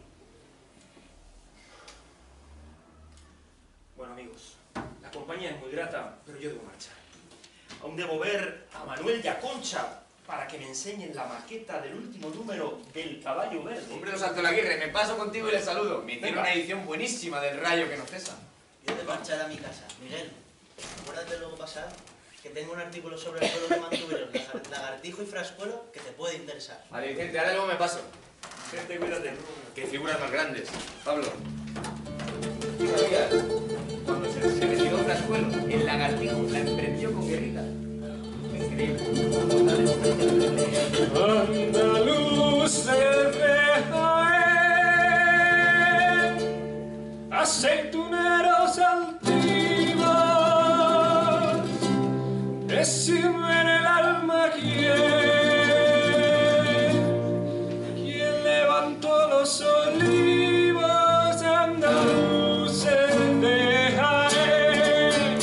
Speaker 14: Bueno, amigos, la compañía es muy grata, pero yo debo marchar. Aún debo ver a Manuel y a Concha para que me enseñen la maqueta del último número del Caballo Verde.
Speaker 7: Hombre, los Altolaguirre, me paso contigo y les saludo. Me hicieron una edición buenísima del Rayo que no cesa.
Speaker 13: Yo he de marchar a mi casa. Miguel, acuérdate luego pasar que tengo un artículo sobre el pueblo de Mantuberos, lagartijo y frascuelo, que te puede interesar.
Speaker 7: Vale, Vicente, ahora luego me paso.
Speaker 14: Gente, cuídate.
Speaker 7: Qué figuras más grandes. Pablo. ¿Tú sabías? Cuando se retiró Frascuelo, el lagartijo la emprendió con guerrita.
Speaker 12: Andaluz de Jaén, aceituneros altivos, decime en el alma quién levantó los olivos andaluces de Jaén.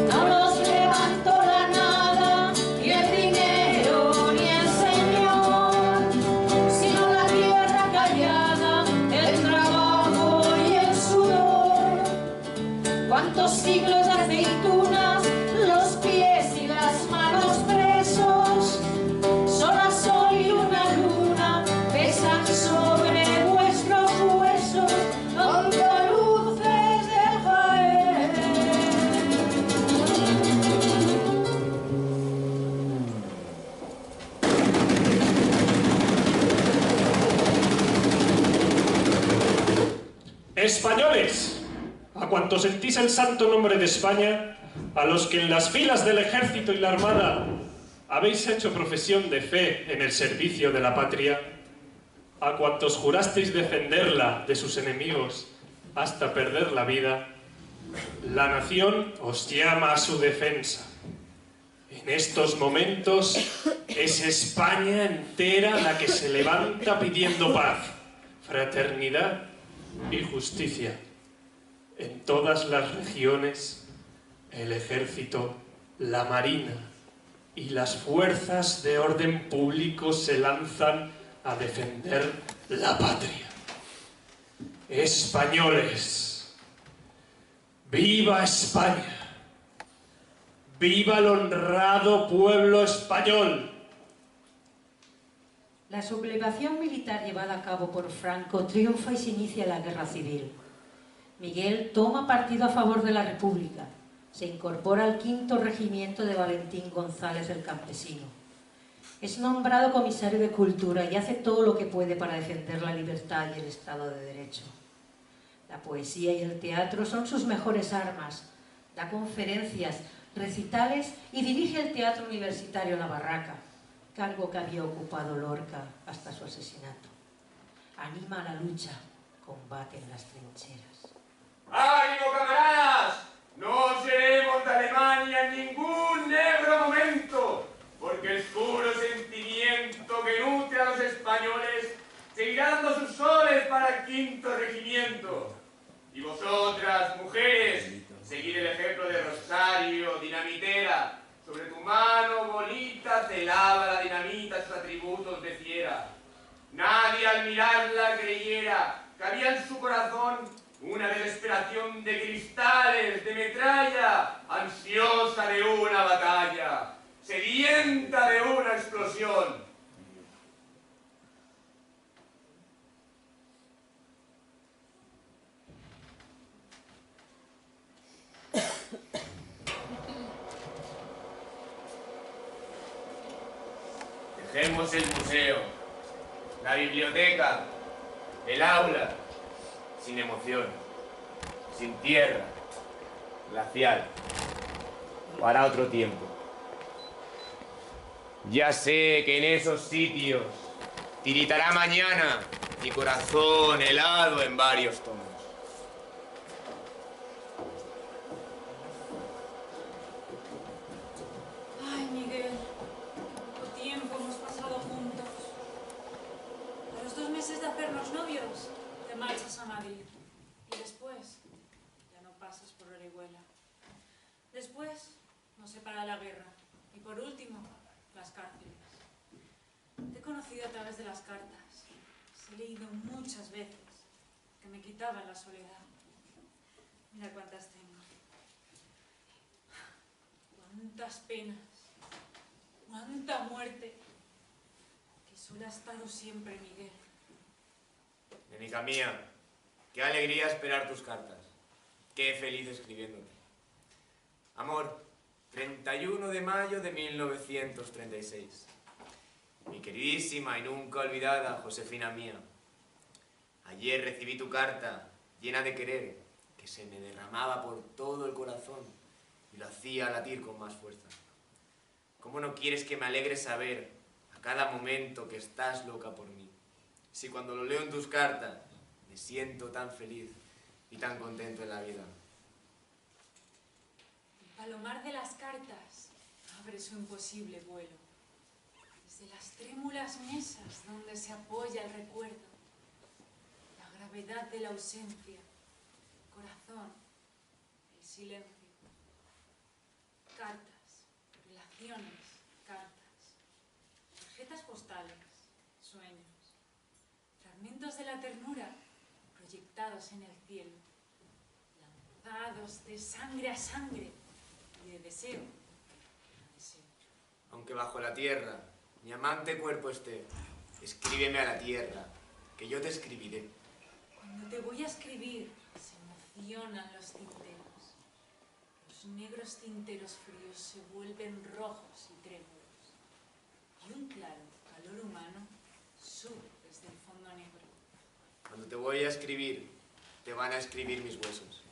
Speaker 15: No los levantó la nada, ni el dinero, ni el señor, sino la tierra callada, el trabajo y el sudor. Cuántos siglos de aceitunas, los pies y las manos presos, sol a sol y una luna, pesan sol.
Speaker 6: Españoles, a cuantos sentís el santo nombre de España, a los que en las filas del ejército y la armada habéis hecho profesión de fe en el servicio de la patria, a cuantos jurasteis defenderla de sus enemigos hasta perder la vida, la nación os llama a su defensa. En estos momentos es España entera la que se levanta pidiendo paz, fraternidad y justicia. En todas las regiones, el ejército, la marina y las fuerzas de orden público se lanzan a defender la patria. Españoles, ¡viva España! ¡Viva el honrado pueblo español!
Speaker 4: La sublevación militar llevada a cabo por Franco triunfa y se inicia la guerra civil. Miguel toma partido a favor de la República. Se incorpora al 5º Regimiento de Valentín González el Campesino. Es nombrado comisario de Cultura y hace todo lo que puede para defender la libertad y el Estado de Derecho. La poesía y el teatro son sus mejores armas. Da conferencias, recitales y dirige el Teatro Universitario La Barraca, cargo que había ocupado Lorca hasta su asesinato. Anima a la lucha, combate en las trincheras.
Speaker 7: ¡Ánimo, camaradas! No seremos de Alemania en ningún negro momento, porque el puro sentimiento que nutre a los españoles seguirá dando sus soles para el 5º Regimiento. Y vosotras, mujeres, seguid el ejemplo de Rosario, dinamitera. Sobre tu mano bonita te lava la dinamita sus atributos de fiera. Nadie al mirarla creyera que había en su corazón una desesperación de cristales, de metralla, ansiosa de una batalla, sedienta de una explosión. Dejemos el museo, la biblioteca, el aula, sin emoción, sin tierra, glacial, para otro tiempo. Ya sé que en esos sitios tiritará mañana mi corazón helado en varios tomos.
Speaker 9: Ay, Miguel, cuánto tiempo hemos pasado juntos. A los 2 meses de hacernos novios, te marchas a Madrid. Y después, ya no pasas por Orihuela. Después, nos separa la guerra. Y por último, las cárceles. Te he conocido a través de las cartas. Os he leído muchas veces que me quitaban la soledad. Mira cuántas tengo. Cuántas penas, cuánta muerte. Que solo ha estado siempre, Miguel.
Speaker 7: Nenica mía, qué alegría esperar tus cartas. Qué feliz escribiéndote. Amor, 31 de mayo de 1936. Mi queridísima y nunca olvidada Josefina mía. Ayer recibí tu carta, llena de querer, que se me derramaba por todo el corazón y lo hacía latir con más fuerza. ¿Cómo no quieres que me alegre saber a cada momento que estás loca por mí? Si cuando lo leo en tus cartas me siento tan feliz y tan contento en la vida.
Speaker 9: El palomar de las cartas abre su imposible vuelo. Desde las trémulas mesas donde se apoya el recuerdo, la gravedad de la ausencia, el corazón, el silencio. Cartas, relaciones, cartas, tarjetas postales, sueños, fragmentos de la ternura proyectados en el cielo, lanzados de sangre a sangre y de deseo a deseo.
Speaker 7: Aunque bajo la tierra mi amante cuerpo esté, escríbeme a la tierra, que yo te escribiré.
Speaker 9: Cuando te voy a escribir, se emocionan los tinteros. Los negros tinteros fríos se vuelven rojos y trémulos. Y un claro calor humano sube desde el fondo negro.
Speaker 7: Cuando te voy a escribir, te van a escribir mis huesos.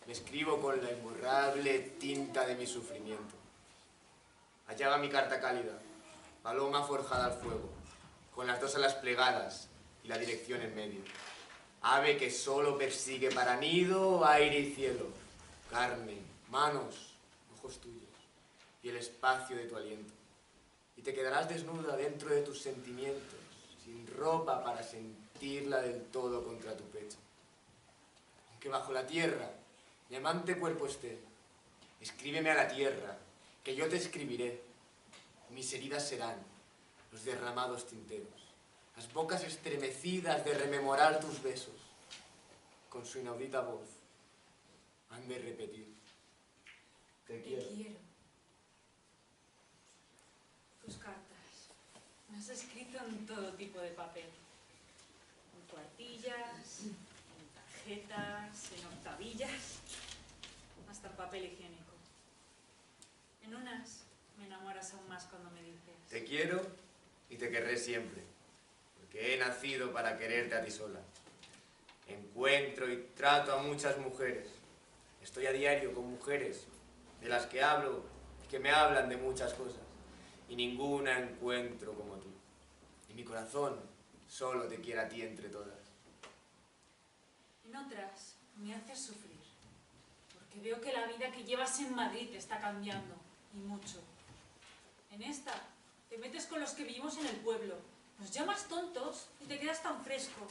Speaker 7: Me escribo con la imborrable tinta de mi sufrimiento. Allá va mi carta cálida, paloma forjada al fuego, con las dos alas plegadas y la dirección en medio. Ave que solo persigue para nido, aire y cielo, carne, manos, ojos tuyos y el espacio de tu aliento. Y te quedarás desnuda dentro de tus sentimientos, sin ropa para sentirla del todo contra tu pecho. Aunque bajo la tierra mi amante cuerpo esté, escríbeme a la tierra, que yo te escribiré. Mis heridas serán los derramados tinteros, las bocas estremecidas de rememorar tus besos. Con su inaudita voz han de repetir: te quiero.
Speaker 9: Tus cartas. Me has escrito en todo tipo de papel. En cuartillas, en tarjetas, en octavillas, hasta en papel higiénico. En unas me enamoras aún más cuando me dices:
Speaker 7: te quiero y te querré siempre, porque he nacido para quererte a ti sola. Encuentro y trato a muchas mujeres. Estoy a diario con mujeres de las que hablo y que me hablan de muchas cosas. Y ninguna encuentro como tú. Y mi corazón solo te quiere a ti entre todas.
Speaker 9: En otras me haces sufrir, porque veo que la vida que llevas en Madrid te está cambiando, y mucho. En esta te metes con los que vivimos en el pueblo, nos llamas tontos y te quedas tan fresco.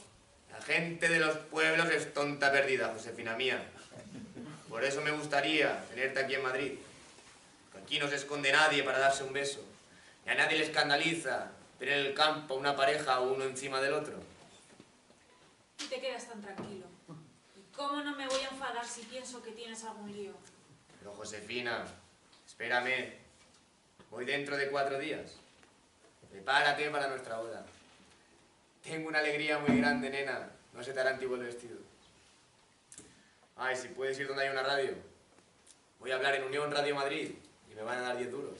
Speaker 7: La gente de los pueblos es tonta perdida, Josefina mía. Por eso me gustaría tenerte aquí en Madrid. Porque aquí no se esconde nadie para darse un beso. Y a nadie le escandaliza tener en el campo una pareja uno encima del otro.
Speaker 9: Y te quedas tan tranquilo. ¿Y cómo no me voy a enfadar si pienso que tienes algún lío?
Speaker 7: Pero Josefina, espérame. Voy dentro de 4 días. Prepárate para nuestra boda. Tengo una alegría muy grande, nena. No se te hará antiguo el vestido. Ay, si puedes ir donde hay una radio. Voy a hablar en Unión Radio Madrid y me van a dar 10 duros.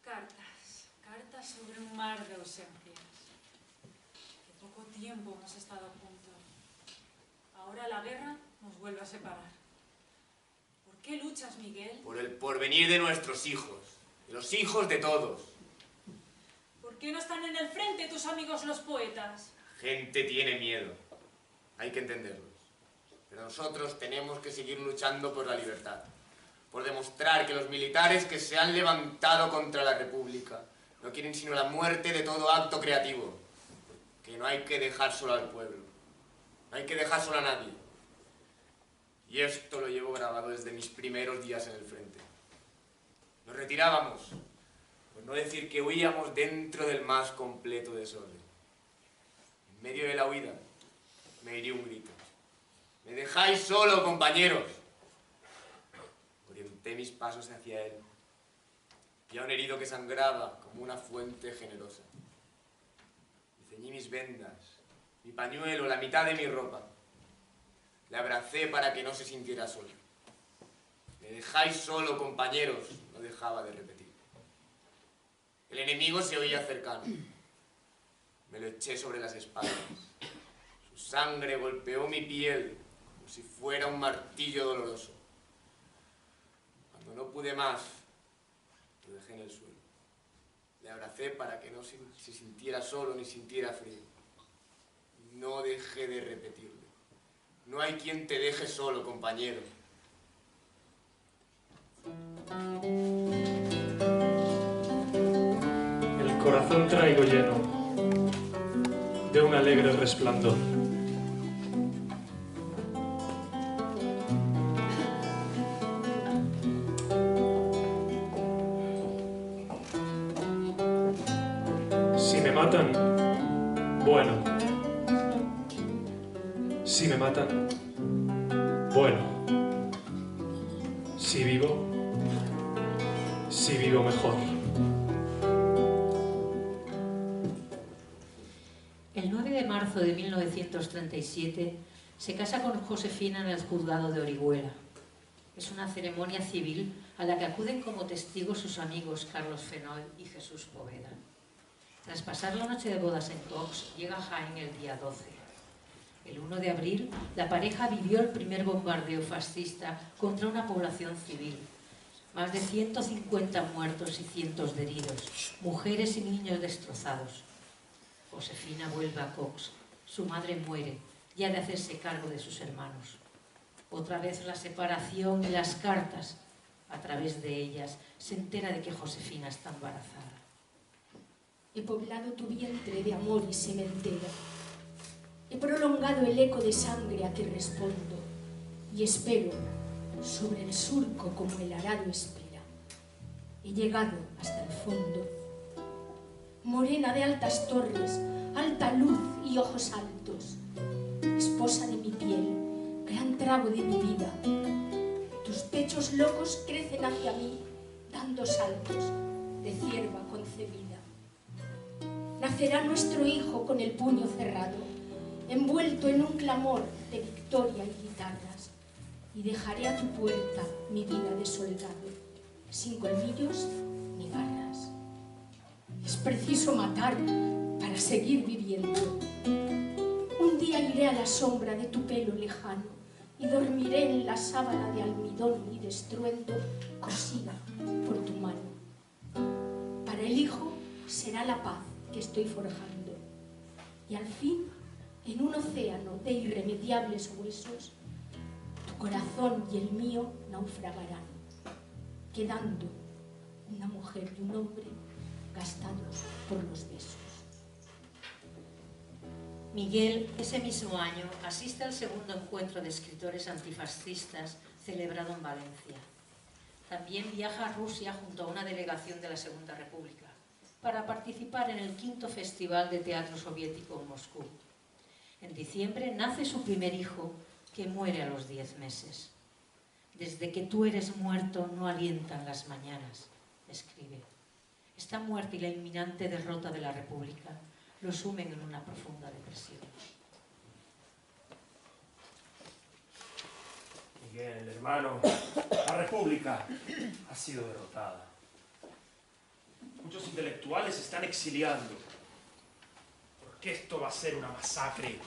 Speaker 9: Cartas. Cartas sobre un mar de ausencias. Qué poco tiempo hemos estado juntos. Ahora la guerra nos vuelve a separar. ¿Por qué luchas, Miguel?
Speaker 7: Por el porvenir de nuestros hijos. De los hijos de todos.
Speaker 9: ¿Por qué no están en el frente tus amigos los poetas?
Speaker 7: Gente tiene miedo. Hay que entenderlos. Pero nosotros tenemos que seguir luchando por la libertad. Por demostrar que los militares que se han levantado contra la República no quieren sino la muerte de todo acto creativo. Que no hay que dejar solo al pueblo. No hay que dejar solo a nadie. Y esto lo llevo grabado desde mis primeros días en el frente. Nos retirábamos, por no decir que huíamos dentro del más completo desorden. En medio de la huida me hirió un grito. ¡Me dejáis solo, compañeros! Orienté mis pasos hacia él. Vi a un herido que sangraba como una fuente generosa. Me ceñí mis vendas, mi pañuelo, la mitad de mi ropa. Le abracé para que no se sintiera solo. ¡Me dejáis solo, compañeros! No dejaba de repetir. El enemigo se oía cercano. Me lo eché sobre las espaldas. Su sangre golpeó mi piel como si fuera un martillo doloroso. Cuando no pude más, lo dejé en el suelo. Le abracé para que no se sintiera solo ni sintiera frío. No dejé de repetirle. No hay quien te deje solo, compañero.
Speaker 6: El corazón traigo lleno de un alegre resplandor. Si me matan, bueno. Si me matan, bueno. Si vivo mejor.
Speaker 4: El 9 de marzo de 1937 se casa con Josefina en el juzgado de Orihuela. Es una ceremonia civil a la que acuden como testigos sus amigos Carlos Fenoy y Jesús Poveda. Tras pasar la noche de bodas en Cox, llega a Jaén el día 12. El 1 de abril, la pareja vivió el primer bombardeo fascista contra una población civil. Más de 150 muertos y cientos de heridos, mujeres y niños destrozados. Josefina vuelve a Cox. Su madre muere y ha de hacerse cargo de sus hermanos. Otra vez la separación y las cartas. A través de ellas se entera de que Josefina está embarazada.
Speaker 16: He poblado tu vientre de amor y sementera. He prolongado el eco de sangre a que respondo y espero sobre el surco como el arado espera. He llegado hasta el fondo. Morena de altas torres, alta luz y ojos altos, esposa de mi piel, gran trago de mi vida. Tus pechos locos crecen hacia mí, dando saltos de cierva concebida. Nacerá nuestro hijo con el puño cerrado, envuelto en un clamor de victoria y guitarras, y dejaré a tu puerta mi vida de soldado, sin colmillos ni garras. Es preciso matar para seguir viviendo. Un día iré a la sombra de tu pelo lejano y dormiré en la sábana de almidón y de estruendo cosida por tu mano. Para el hijo será la paz que estoy forjando, y al fin, en un océano de irremediables huesos, tu corazón y el mío naufragarán, quedando una mujer y un hombre gastados por los besos.
Speaker 4: Miguel, ese mismo año, asiste al segundo encuentro de escritores antifascistas celebrado en Valencia. También viaja a Rusia junto a una delegación de la Segunda República para participar en el 5º Festival de Teatro Soviético en Moscú. En diciembre nace su primer hijo, que muere a los 10 meses. Desde que tú eres muerto no alientan las mañanas, escribe. Esta muerte y la inminente derrota de la República lo sumen en una profunda depresión.
Speaker 14: Miguel, hermano, la República ha sido derrotada. Muchos intelectuales se están exiliando. Porque esto va a ser una masacre.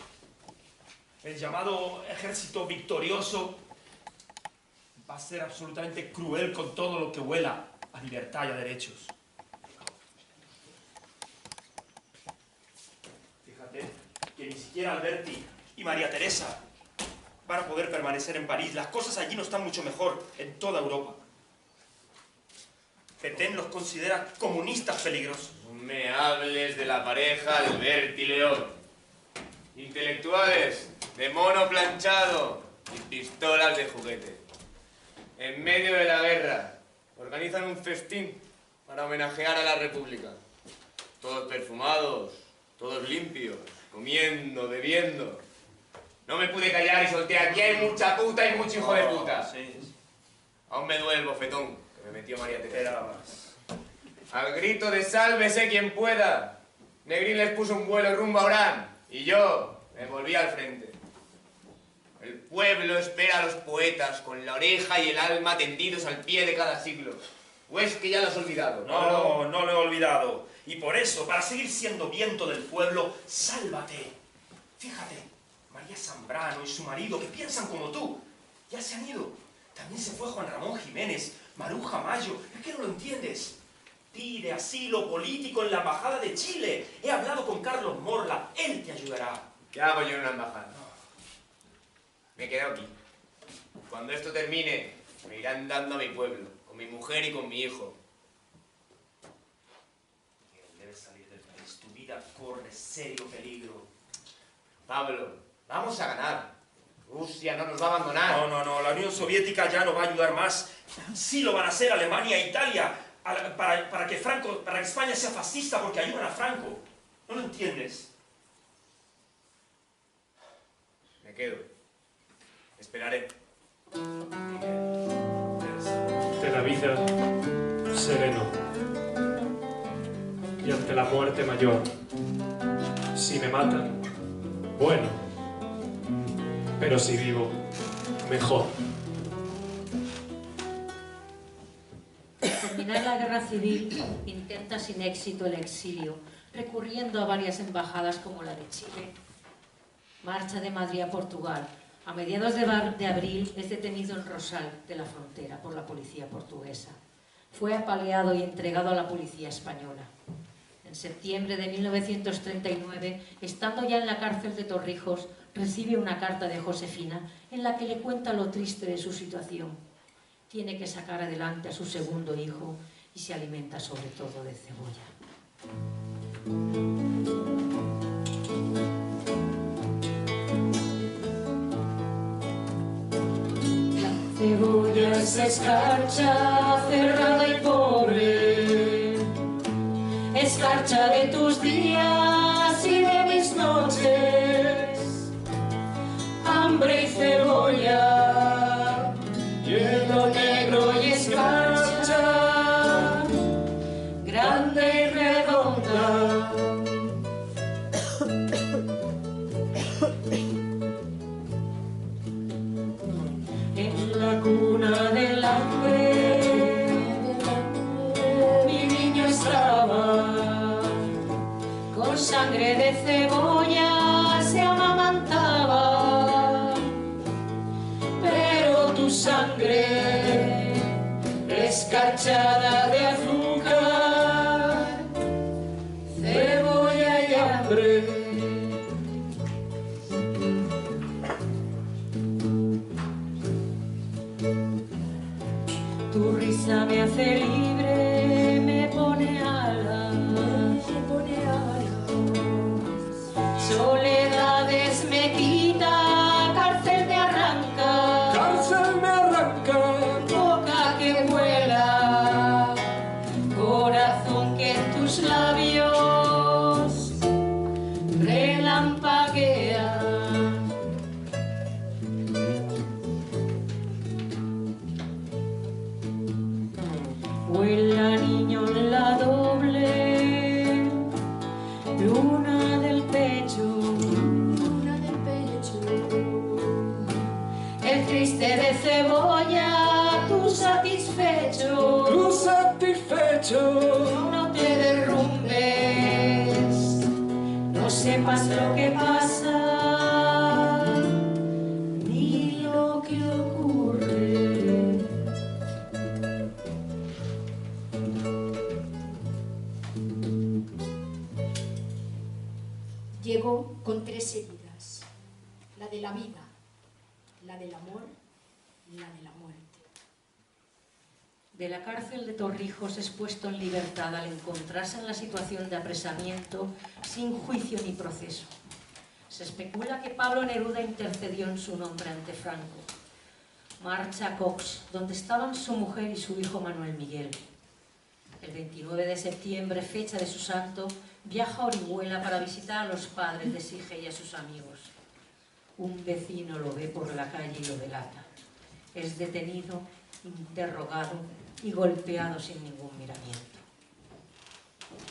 Speaker 14: El llamado ejército victorioso va a ser absolutamente cruel con todo lo que huela a libertad y a derechos. Fíjate que ni siquiera Alberti y María Teresa van a poder permanecer en París. Las cosas allí no están mucho mejor en toda Europa. Petén los considera comunistas peligrosos.
Speaker 7: No me hables de la pareja Alberti León. Intelectuales de mono planchado y pistolas de juguete. En medio de la guerra organizan un festín para homenajear a la República. Todos perfumados, todos limpios, comiendo, bebiendo. No me pude callar y solté: aquí hay mucha puta y mucho hijo de puta.
Speaker 14: Sí.
Speaker 7: Aún me duele el bofetón que me metió María Teresa. Al grito de sálvese quien pueda, Negrín les puso un vuelo rumbo a Orán y yo me volví al frente. El pueblo espera a los poetas con la oreja y el alma tendidos al pie de cada siglo. ¿O es que ya lo has olvidado?
Speaker 14: No, no lo he olvidado. Y por eso, para seguir siendo viento del pueblo, sálvate. Fíjate, María Zambrano y su marido, que piensan como tú, ya se han ido. También se fue Juan Ramón Jiménez, Maruja Mayo. ¿Es que no lo entiendes? Pide asilo político en la embajada de Chile. He hablado con Carlos Morla. Él te ayudará.
Speaker 7: ¿Qué hago yo en una embajada? Me quedo aquí. Cuando esto termine, me irán dando a mi pueblo, con mi mujer y con mi hijo.
Speaker 14: Debes salir del país. Tu vida corre serio peligro.
Speaker 7: Pablo, vamos a ganar. Rusia no nos va a abandonar.
Speaker 14: No. La Unión Soviética ya no va a ayudar más. Sí lo van a hacer Alemania e Italia. Para que España sea fascista porque ayudan a Franco. ¿No lo entiendes?
Speaker 7: Me quedo. Esperaré.
Speaker 6: Ante la vida, sereno. Y ante la muerte mayor. Si me matan, bueno. Pero si vivo, mejor.
Speaker 4: Al terminar la guerra civil, intenta sin éxito el exilio, recurriendo a varias embajadas como la de Chile, Marcha de Madrid a Portugal. A mediados de abril es detenido en Rosal de la Frontera por la policía portuguesa. Fue apaleado y entregado a la policía española. En septiembre de 1939, estando ya en la cárcel de Torrijos, recibe una carta de Josefina en la que le cuenta lo triste de su situación. Tiene que sacar adelante a su segundo hijo y se alimenta sobre todo de cebolla. La cebolla es escarcha, cerrada y pobre, escarcha de tus días y de mis noches, hambre y cebolla, hielo negro y escarcha, grande y redonda. En la cuna del hambre, mi niño estaba, con sangre de cebolla se amamantaba, pero tu sangre escarchada de azúcar, cebolla y hambre. Tu risa me hace libre, me pone alas, soledades me quita, cárcel me arranca, boca que vuela, corazón que en tus labios relampaguea. Vuela niño en la doble luna del pecho, el triste de cebolla, tú satisfecho, no te derrumbes, no sepas lo que pasa, ni lo que ocurre.
Speaker 16: Llegó con 3 heridas, la de la vida, la del amor y la de la muerte.
Speaker 4: De la cárcel de Torrijos es puesto en libertad al encontrarse en la situación de apresamiento sin juicio ni proceso. Se especula que Pablo Neruda intercedió en su nombre ante Franco. Marcha a Cox, donde estaban su mujer y su hijo Manuel Miguel. El 29 de septiembre, fecha de su santo, viaja a Orihuela para visitar a los padres de Sige y a sus amigos. Un vecino lo ve por la calle y lo delata. Es detenido, interrogado y golpeado sin ningún miramiento.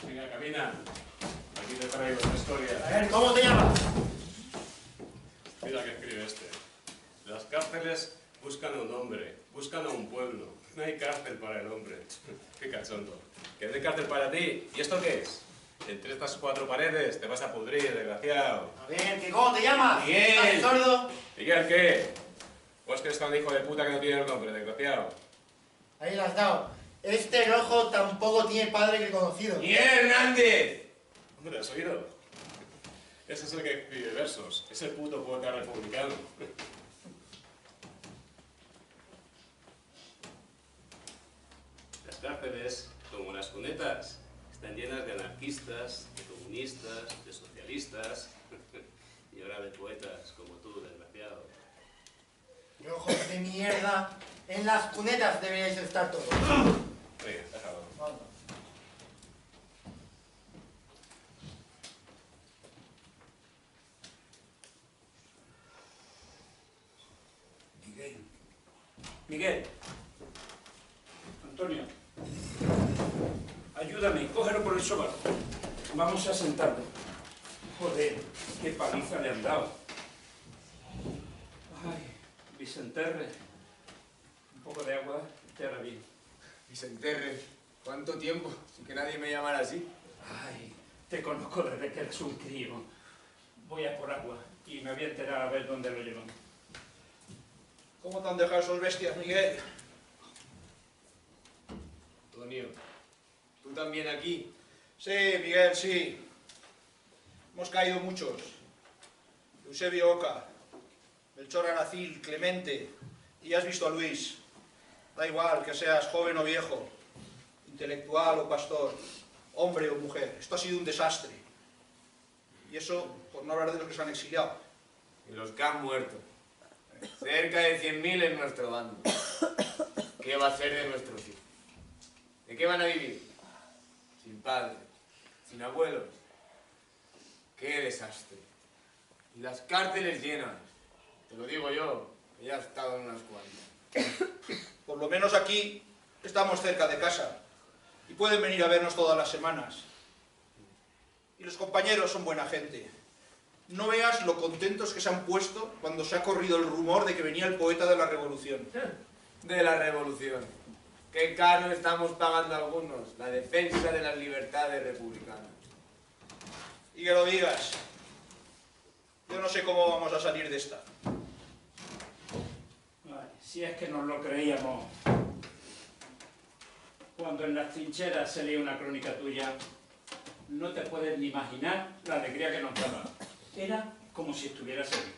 Speaker 5: Venga, camina. Aquí te traigo una historia.
Speaker 13: A ver, ¿cómo te llamas?
Speaker 5: Mira que escribe este. Las cárceles buscan a un hombre, buscan a un pueblo. No hay cárcel para el hombre. Qué cachondo. Que no hay cárcel para ti. ¿Y esto qué es? Entre estas 4 paredes te vas a pudrir, desgraciado.
Speaker 13: A ver, ¿que cómo te llamas?
Speaker 5: Miguel.
Speaker 13: ¿Estás sordo?
Speaker 5: ¿Miguel qué? ¿Pues que es tan hijo de puta que no tiene el nombre, desgraciado?
Speaker 13: Ahí la has dado. Este rojo tampoco tiene padre que conocido.
Speaker 5: ¡Miguel Hernández! Hombre, ¿has oído? Ese es el que escribe versos. Es el puto poeta republicano. Las cárceles, como las cunetas, están llenas de anarquistas, de comunistas, de socialistas y ahora de poetas como tú, desgraciado.
Speaker 13: Rojos de mierda. En las cunetas deberíais estar todos.
Speaker 5: Venga, déjalo.
Speaker 13: Vamos.
Speaker 17: Miguel. Antonio. Ayúdame, cógelo por el sobaco. Vamos a sentarlo. Joder, qué paliza le han dado. Ay, Vicenterre. Un poco de agua te hará bien.
Speaker 7: Vicenterre, ¿cuánto tiempo sin que nadie me llamara así?
Speaker 17: Ay, te conozco desde que eres un crío. Voy a por agua. y me voy a enterar a ver dónde lo llevan.
Speaker 10: ¿Cómo te han dejado esos bestias, Miguel?
Speaker 7: Antonio, ¿tú también aquí?
Speaker 10: Sí, Miguel, sí. Hemos caído muchos. Eusebio Oca, Melchor Aracil, Clemente, y has visto a Luis. Da igual que seas joven o viejo, intelectual o pastor, hombre o mujer. Esto ha sido un desastre. Y eso, por no hablar de los que se han exiliado.
Speaker 7: Y los que han muerto. Cerca de 100.000 en nuestro bando. ¿Qué va a ser de nuestros hijos? ¿De qué van a vivir? Sin padres, sin abuelos. ¡Qué desastre! Y las cárceles llenas. Te lo digo yo, que ya he estado en unas cuantas.
Speaker 10: Por lo menos aquí estamos cerca de casa y pueden venir a vernos todas las semanas. Y los compañeros son buena gente. No veas lo contentos que se han puesto cuando se ha corrido el rumor de que venía el poeta de la Revolución.
Speaker 7: De la Revolución. Qué caro estamos pagando algunos la defensa de las libertades republicanas.
Speaker 10: Y que lo digas. Yo no sé cómo vamos a salir de esta.
Speaker 17: Ay, si es que nos lo creíamos. Cuando en las trincheras se leía una crónica tuya, no te puedes ni imaginar la alegría que nos daba. Era como si estuvieras ahí.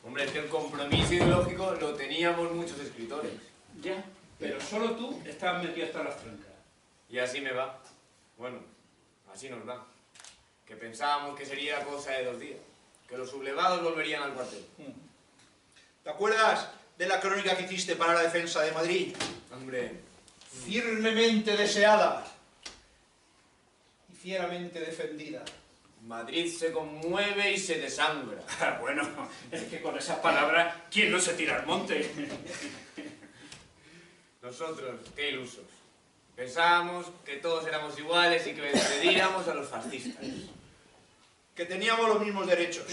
Speaker 7: Hombre, es que el compromiso ideológico lo teníamos muchos escritores.
Speaker 17: Ya, pero solo tú estabas metido hasta las trancas.
Speaker 7: Y así me va. Bueno, así nos va. Que pensábamos que sería cosa de 2 días. Que los sublevados volverían al cuartel.
Speaker 10: ¿Te acuerdas de la crónica que hiciste para la defensa de Madrid?
Speaker 7: Hombre.
Speaker 10: Firmemente deseada y fieramente defendida.
Speaker 7: Madrid se conmueve y se desangra.
Speaker 17: Bueno, es que con esas palabras, ¿quién no se tira al monte?
Speaker 7: Nosotros, qué ilusos. Pensábamos que todos éramos iguales y que venceríamos a los fascistas.
Speaker 10: Que teníamos los mismos derechos.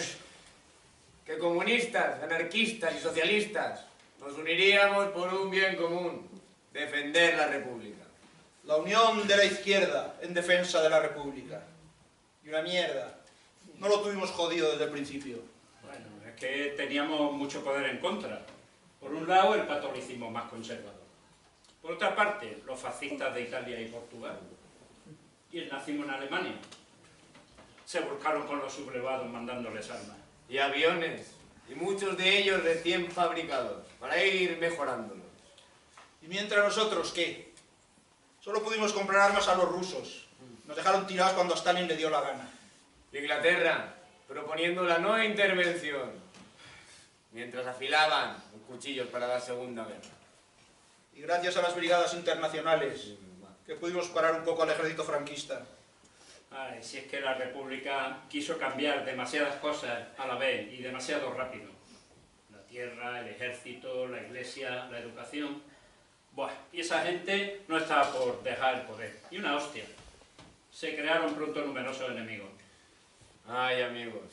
Speaker 7: Que comunistas, anarquistas y socialistas nos uniríamos por un bien común. Defender la República.
Speaker 10: La unión de la izquierda en defensa de la República. Y una mierda. No lo tuvimos jodido desde el principio.
Speaker 17: Bueno, es que teníamos mucho poder en contra. Por un lado, el catolicismo más conservador. Por otra parte, los fascistas de Italia y Portugal. Y el nazismo en Alemania. Se volcaron con los sublevados mandándoles armas.
Speaker 7: Y aviones. Y muchos de ellos recién fabricados. Para ir mejorándolos.
Speaker 10: ¿Y mientras nosotros qué? Solo pudimos comprar armas a los rusos. Nos dejaron tirados cuando a Stalin le dio la gana.
Speaker 7: Inglaterra, proponiendo la no intervención, mientras afilaban los cuchillos para la Segunda Guerra.
Speaker 10: Y gracias a las brigadas internacionales, que pudimos parar un poco al ejército franquista.
Speaker 17: Ay, si es que la República quiso cambiar demasiadas cosas a la vez y demasiado rápido. La tierra, el ejército, la iglesia, la educación. Buah, y esa gente no estaba por dejar el poder. Y una hostia. Se crearon pronto numerosos enemigos.
Speaker 7: Ay, amigos.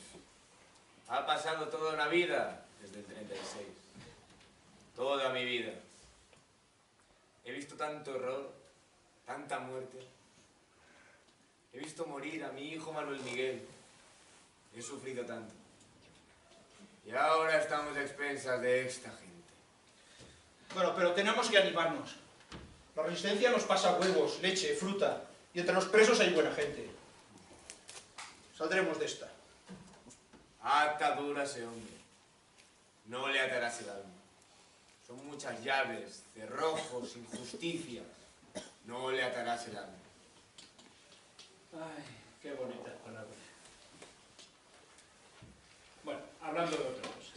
Speaker 7: Ha pasado toda una vida desde el 36. Toda mi vida. He visto tanto horror, tanta muerte. He visto morir a mi hijo Manuel Miguel. He sufrido tanto. Y ahora estamos a expensas de esta gente.
Speaker 10: Bueno, pero tenemos que animarnos. La resistencia nos pasa huevos, leche, fruta. Y entre los presos hay buena gente. Saldremos de esta.
Speaker 7: Atadura ese hombre. No le atarás el alma. Son muchas llaves, cerrojos, injusticias. No le atarás el alma.
Speaker 17: Ay, qué bonitas palabras. Bueno, hablando de otra cosa.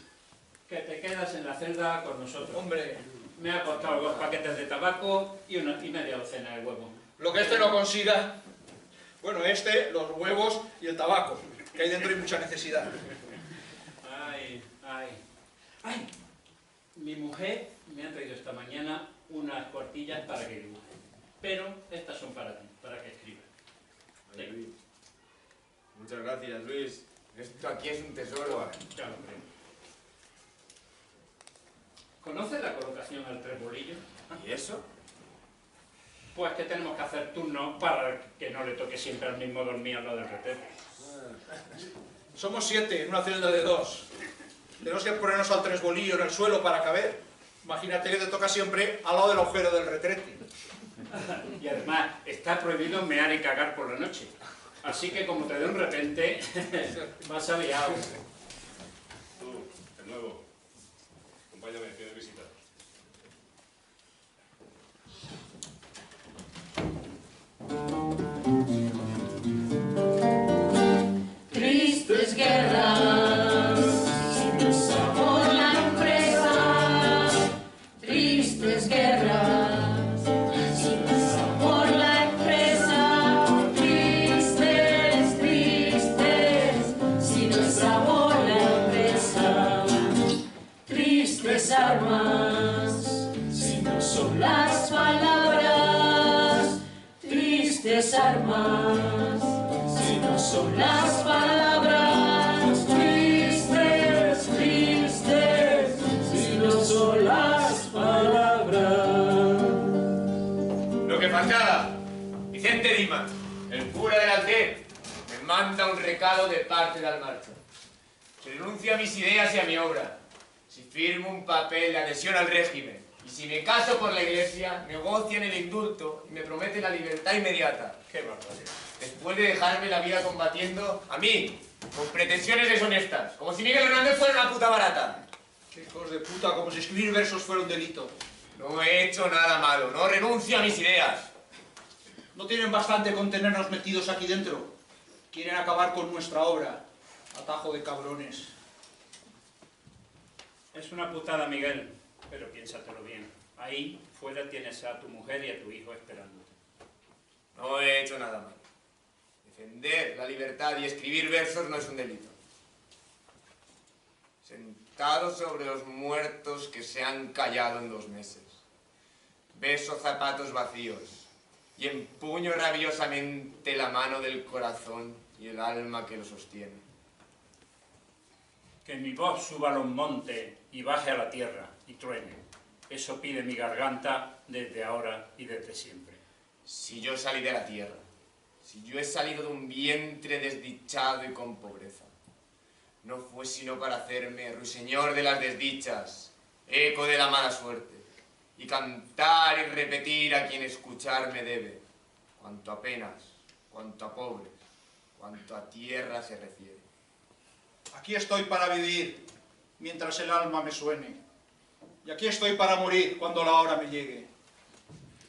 Speaker 17: Que te quedas en la celda con nosotros.
Speaker 10: Hombre.
Speaker 17: Me ha costado 2 paquetes de tabaco y media docena de huevos.
Speaker 10: Lo que este no consiga. Bueno, los huevos y el tabaco. Que ahí dentro hay mucha necesidad.
Speaker 17: Ay, ay. Ay, mi mujer me ha traído esta mañana unas cuartillas para que dibuje. Pero estas son para ti, para que escribas.
Speaker 7: Ay, Luis. Muchas gracias, Luis. Esto aquí es un tesoro.
Speaker 17: Ya lo creo. ¿Conoces la colocación al trebolillo?
Speaker 7: ¿Y eso?
Speaker 17: Pues que tenemos que hacer turnos para que no le toque siempre al mismo dormir al lado del retrete.
Speaker 10: Somos 7 en una celda de 2. Tenemos que ponernos al tresbolillo en el suelo para caber. Imagínate que te toca siempre al lado del agujero del retrete.
Speaker 17: Y además, está prohibido mear y cagar por la noche. Así que como te dé un repente, vas aviado.
Speaker 5: Tú, de nuevo, acompáñame, tienes visita.
Speaker 15: Tristes guerras, sin sabor la empresa. Tristes guerras, sin sabor la empresa. Tristes, tristes, sin sabor la empresa. Tristes armas, si no son las palabras. Tristes armas, si no son las palabras. Tristes, tristes, si no son las palabras.
Speaker 7: Lo que faltaba, Vicente Dimas, el cura del Alter, me manda un recado de parte del marcha. Se renuncia a mis ideas y a mi obra. Si firmo un papel de adhesión al régimen y si me caso por la iglesia, negocian el indulto y me prometen la libertad inmediata. ¡Qué barbaridad! Después de dejarme la vida combatiendo a mí, con pretensiones deshonestas, como si Miguel Hernández fuera una puta barata.
Speaker 10: ¡Qué hijos de puta! Como si escribir versos fuera un delito.
Speaker 7: No he hecho nada malo, no renuncio a mis ideas.
Speaker 10: No tienen bastante con tenernos metidos aquí dentro. Quieren acabar con nuestra obra. Atajo de cabrones.
Speaker 17: Es una putada, Miguel, pero piénsatelo bien. Ahí fuera tienes a tu mujer y a tu hijo esperándote.
Speaker 7: No he hecho nada malo. Defender la libertad y escribir versos no es un delito. Sentado sobre los muertos que se han callado en 2 meses. Beso zapatos vacíos y empuño rabiosamente la mano del corazón y el alma que lo sostiene.
Speaker 17: Que mi voz suba a los montes y baje a la tierra y truene. Eso pide mi garganta desde ahora y desde siempre.
Speaker 7: Si yo salí de la tierra, si yo he salido de un vientre desdichado y con pobreza, no fue sino para hacerme ruiseñor de las desdichas, eco de la mala suerte, y cantar y repetir a quien escucharme debe, cuanto a penas, cuanto a pobres, cuanto a tierra se refiere.
Speaker 10: Aquí estoy para vivir, mientras el alma me suene. Y aquí estoy para morir cuando la hora me llegue.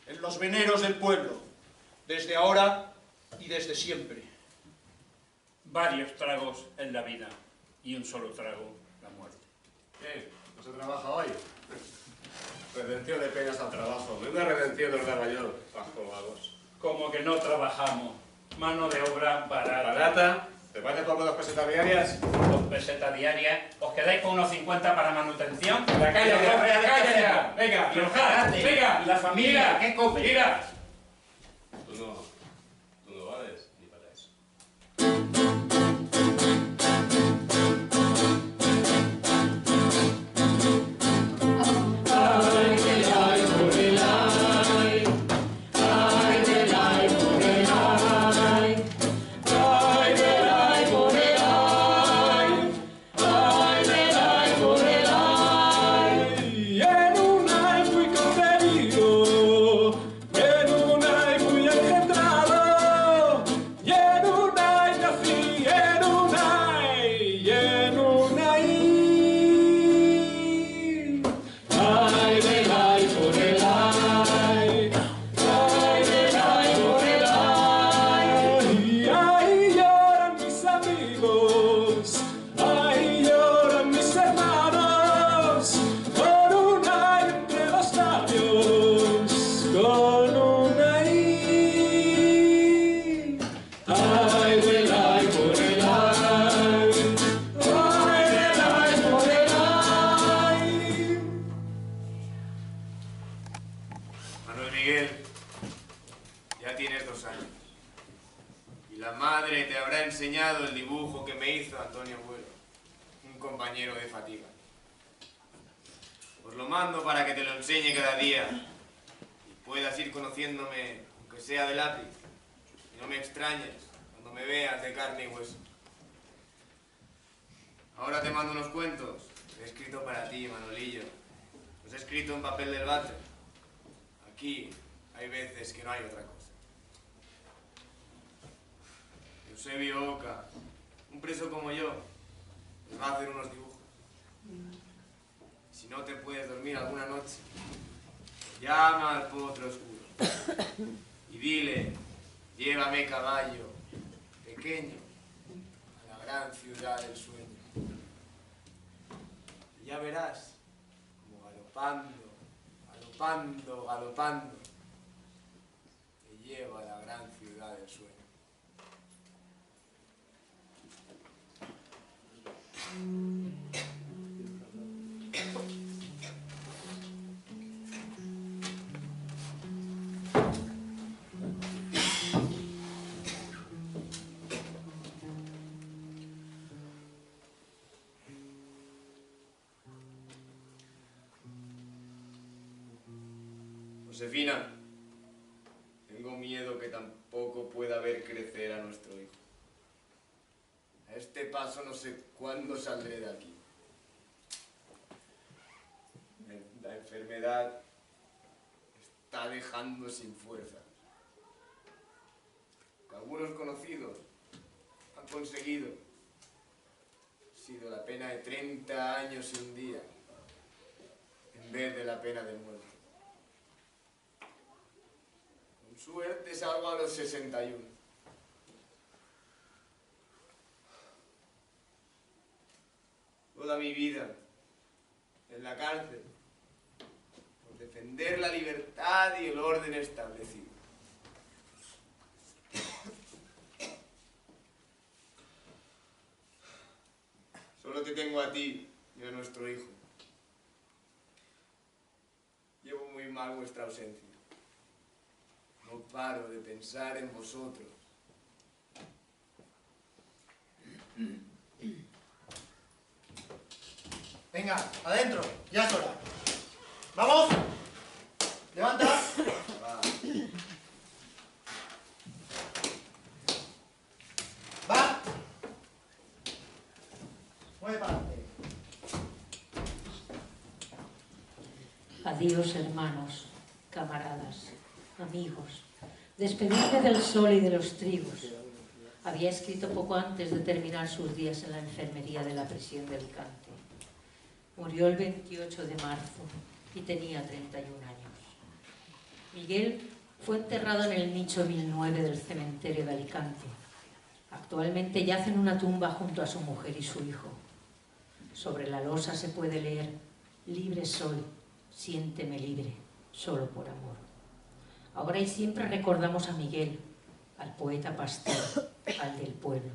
Speaker 10: En los veneros del pueblo, desde ahora y desde siempre.
Speaker 17: Varios tragos en la vida y un solo trago, la muerte.
Speaker 5: ¿Qué? ¿No se trabaja hoy? Redención de penas al trabajo. Una redención de los garbaños. Bajo vagos.
Speaker 17: Como que no trabajamos. Mano de obra barata.
Speaker 5: ¿Barata? ¿Te parece poco 2 pesetas diarias?
Speaker 17: 2 pesetas diarias. ¿Os quedáis con unos 50 para manutención?
Speaker 5: La calle,
Speaker 17: ¡Cállate!
Speaker 5: ya. Venga,
Speaker 17: Y ojate.
Speaker 5: venga.
Speaker 17: ¿Y la familia? ¿Qué come?
Speaker 5: Mira. Tú no vales ni para eso.
Speaker 15: Ay, del ay, por el ay. Ay, del ay, por el ay. Ay, del ay, por el ay. Ay, del ay, por el ay.
Speaker 12: En un ay fui concebido, en un ay fui engendrado, y en un ay nací, en un ay, y en un ay.
Speaker 15: Ay, del ay, por el ay. Ay, del ay, por el ay.
Speaker 12: Ahí lloran mis amigos, ahí lloran mis hermanos, con un ay entre los labios, con un ay.
Speaker 15: Ay, del ay, por el ay. Ay, del ay, por el ay.
Speaker 7: Manuel Miguel, ya tienes 2 años. Y la madre te habrá enseñado el dibujo que me hizo Antonio Buero, un compañero de fatiga. Os lo mando para que te lo enseñe cada día y puedas ir conociéndome, aunque sea de lápiz. Y no me extrañes cuando me veas de carne y hueso. Ahora te mando unos cuentos Lo he escrito para ti, Manolillo. Los he escrito en papel del váter. Aquí hay veces que no hay otra cosa. Eusebio Oca, un preso como yo, les va a hacer unos dibujos. Si no te puedes dormir alguna noche, llama al potro oscuro y dile, llévame caballo pequeño a la gran ciudad del sueño. Y ya verás como galopando, galopando, galopando, te lleva a la gran ciudad del sueño. Josefina, tengo miedo que tampoco pueda ver crecer a nuestro hijo. A este paso no sé cuándo saldré de aquí. La enfermedad está dejando sin fuerza. Algunos conocidos han conseguido ha sido la pena de 30 años y un día en vez de la pena de muerte. Con suerte salgo a los 61. Toda mi vida en la cárcel por defender la libertad y el orden establecido. Solo te tengo a ti y a nuestro hijo. Llevo muy mal vuestra ausencia. No paro de pensar en vosotros.
Speaker 10: Venga, adentro, ya es hora. ¡Vamos! ¡Levanta!
Speaker 7: Va.
Speaker 10: ¡Va! Mueve para adelante.
Speaker 4: Adiós, hermanos, camaradas, amigos. Despedirme del sol y de los trigos. Había escrito poco antes de terminar sus días en la enfermería de la prisión de Alicante. Murió el 28 de marzo y tenía 31 años. Miguel fue enterrado en el nicho 1009 del cementerio de Alicante. Actualmente yace en una tumba junto a su mujer y su hijo. Sobre la losa se puede leer: libre soy, siénteme libre, solo por amor. Ahora y siempre recordamos a Miguel, al poeta pastor, al del pueblo,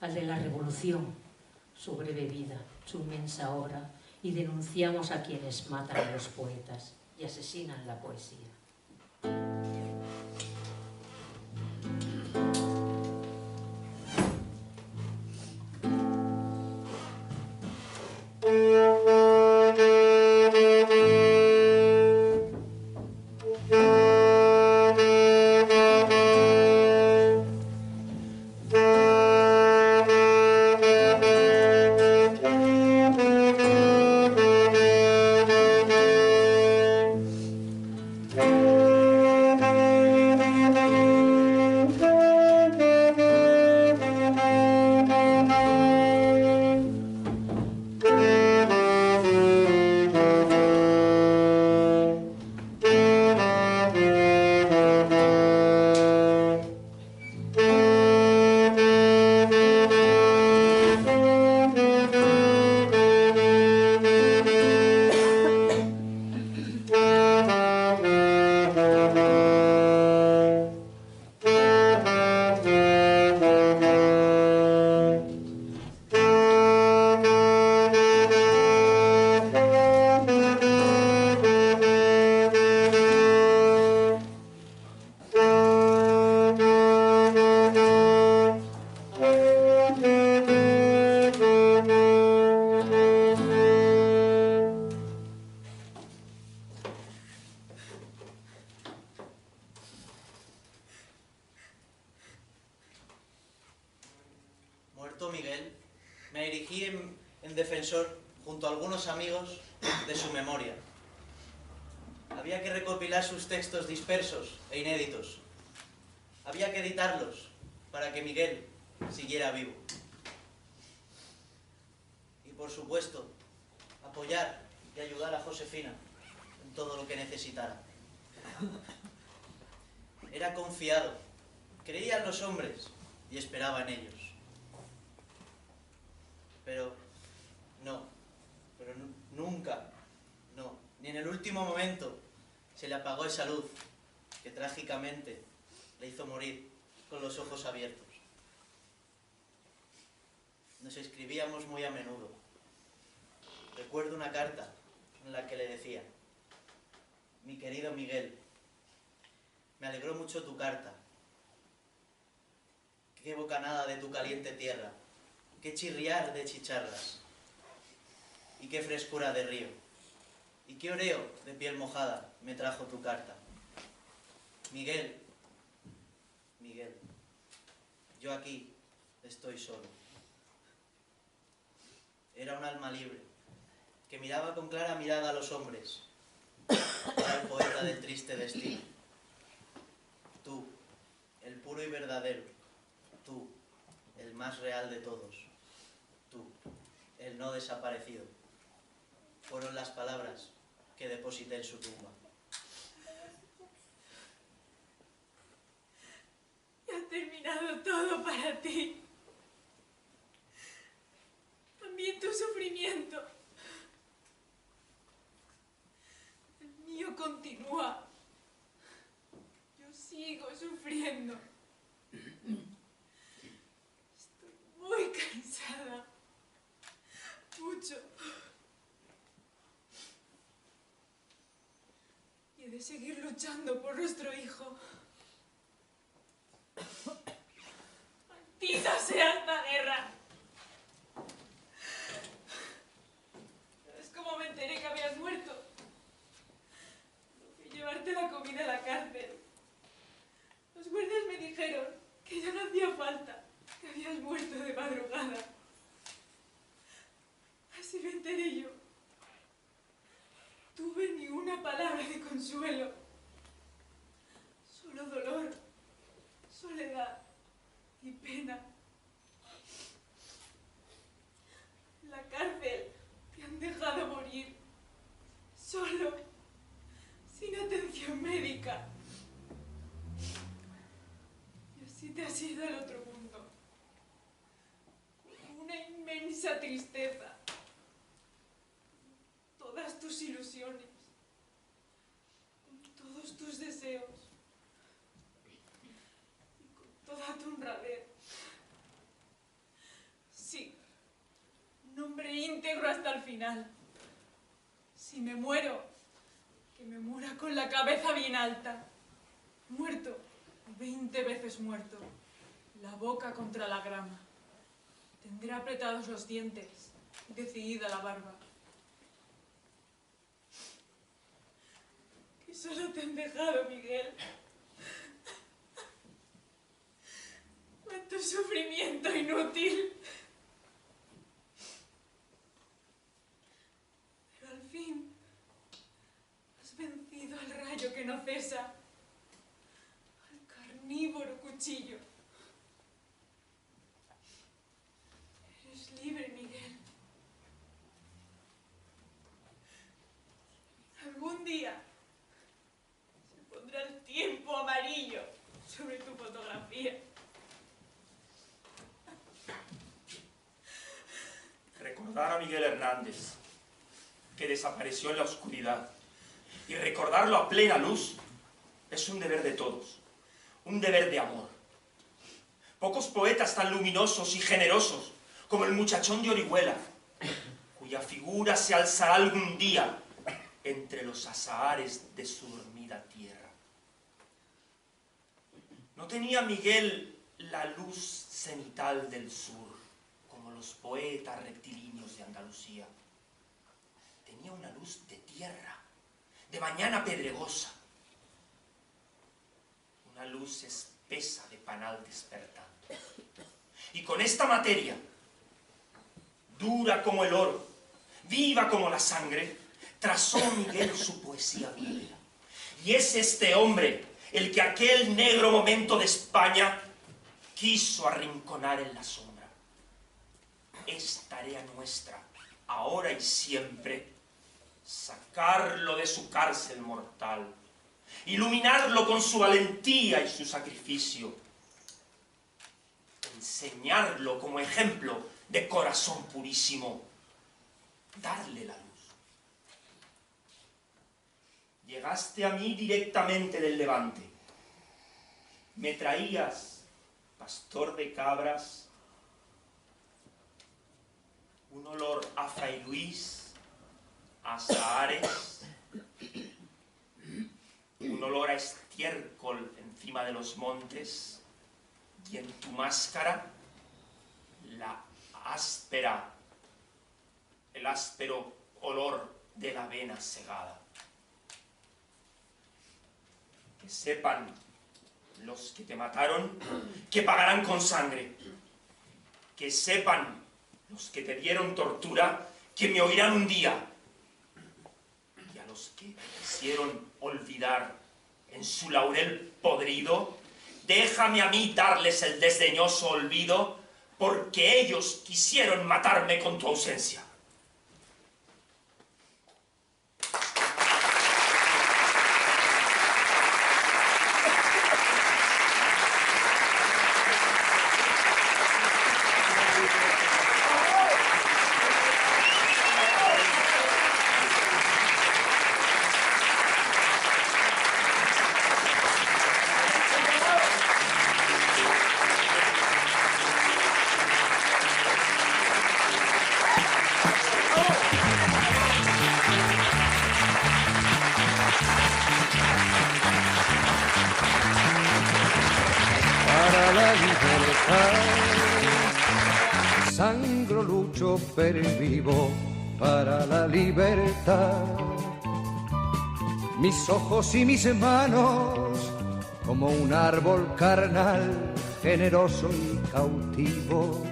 Speaker 4: al de la revolución, su breve vida, su inmensa obra, y denunciamos a quienes matan a los poetas y asesinan la poesía.
Speaker 13: Muerto Miguel, me erigí en defensor junto a algunos amigos, de su memoria. Había que recopilar sus textos dispersos e inéditos. Había que editarlos para que Miguel siguiera vivo. Y por supuesto, apoyar y ayudar a Josefina en todo lo que necesitara. Era confiado, creía en los hombres y esperaba en ellos. Pero nunca, no, ni en el último momento se le apagó esa luz que trágicamente le hizo morir con los ojos abiertos. Nos escribíamos muy a menudo. Recuerdo una carta en la que le decía: mi querido Miguel, me alegró mucho tu carta. Qué bocanada de tu caliente tierra, qué chirriar de chicharras, y qué frescura de río, y qué oreo de piel mojada me trajo tu carta. Miguel, Miguel, yo aquí estoy solo. Era un alma libre, que miraba con clara mirada a los hombres. Era el poeta del triste destino. Tú, el puro y verdadero. Tú, el más real de todos. Tú, el no desaparecido. Fueron las palabras que deposité en su tumba.
Speaker 11: Y ha terminado todo para ti. También tu sufrimiento. El mío continúa. Yo sigo sufriendo. Estoy muy cansada. Mucho. Y he de seguir luchando por nuestro hijo. ¡Maldita sea esta guerra! ¿Sabes cómo me enteré que habías muerto? Fui a llevarte la comida a la cárcel. Los guardias me dijeron que ya no hacía falta, que habías muerto de madrugada. Así me enteré yo. Tuve ni una palabra de consuelo. Solo dolor, soledad y pena. En la cárcel te han dejado morir, solo, sin atención médica. Y así te has ido al otro mundo. Una inmensa tristeza. Todas tus ilusiones, con todos tus deseos y con toda tu honradez. Sí, un hombre íntegro hasta el final. Si me muero, que me muera con la cabeza bien alta. Muerto, 20 veces muerto, la boca contra la grama. Tendré apretados los dientes y decidida la barba. Que solo te han dejado, Miguel. Cuánto sufrimiento inútil. Pero al fin has vencido al rayo que no cesa, al carnívoro cuchillo. Eres libre, Miguel. Algún día se pondrá el tiempo amarillo sobre tu fotografía.
Speaker 14: Recordar a Miguel Hernández, que desapareció en la oscuridad, y recordarlo a plena luz, es un deber de todos, un deber de amor. Pocos poetas tan luminosos y generosos como el muchachón de Orihuela, cuya figura se alzará algún día entre los azahares de su dormida tierra. No tenía Miguel la luz cenital del sur, como los poetas rectilíneos de Andalucía. Tenía una luz de tierra, de mañana pedregosa, una luz espesa de panal despertando. Y con esta materia, dura como el oro, viva como la sangre, trazó Miguel su poesía duradera. Y es este hombre el que aquel negro momento de España quiso arrinconar en la sombra. Es tarea nuestra, ahora y siempre, sacarlo de su cárcel mortal, iluminarlo con su valentía y su sacrificio, enseñarlo como ejemplo de corazón purísimo, darle la luz. Llegaste a mí directamente del Levante. Me traías, pastor de cabras, un olor a Fray Luis, a azahares, un olor a estiércol encima de los montes, y en tu máscara el áspero olor de la avena segada. Que sepan los que te mataron que pagarán con sangre. Que sepan los que te dieron tortura que me oirán un día. Y a los que quisieron olvidar en su laurel podrido, déjame a mí darles el desdeñoso olvido, porque ellos quisieron matarme con tu ausencia.
Speaker 1: Sangro, lucho, pervivo para la libertad. Mis ojos y mis manos, como un árbol carnal, generoso y cautivo,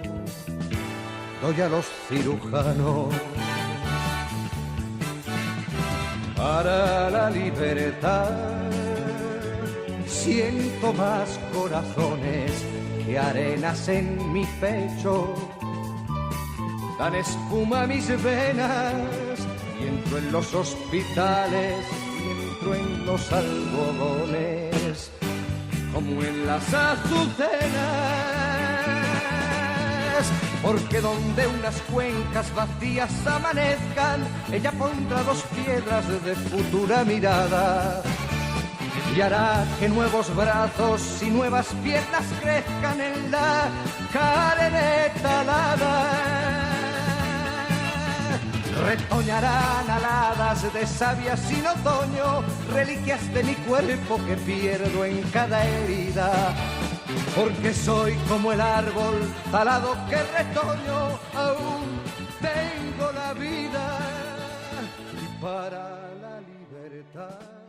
Speaker 1: doy a los cirujanos. Para la libertad siento más corazones que arenas en mi pecho. Dan espuma a mis venas y entro en los hospitales y entro en los algodones como en las azucenas, porque donde unas cuencas vacías amanezcan, ella pondrá dos piedras de futura mirada y hará que nuevos brazos y nuevas piernas crezcan en la carne talada. Retoñarán aladas de savia sin otoño, reliquias de mi cuerpo que pierdo en cada herida, porque soy como el árbol talado que retoño, aún tengo la vida para la libertad.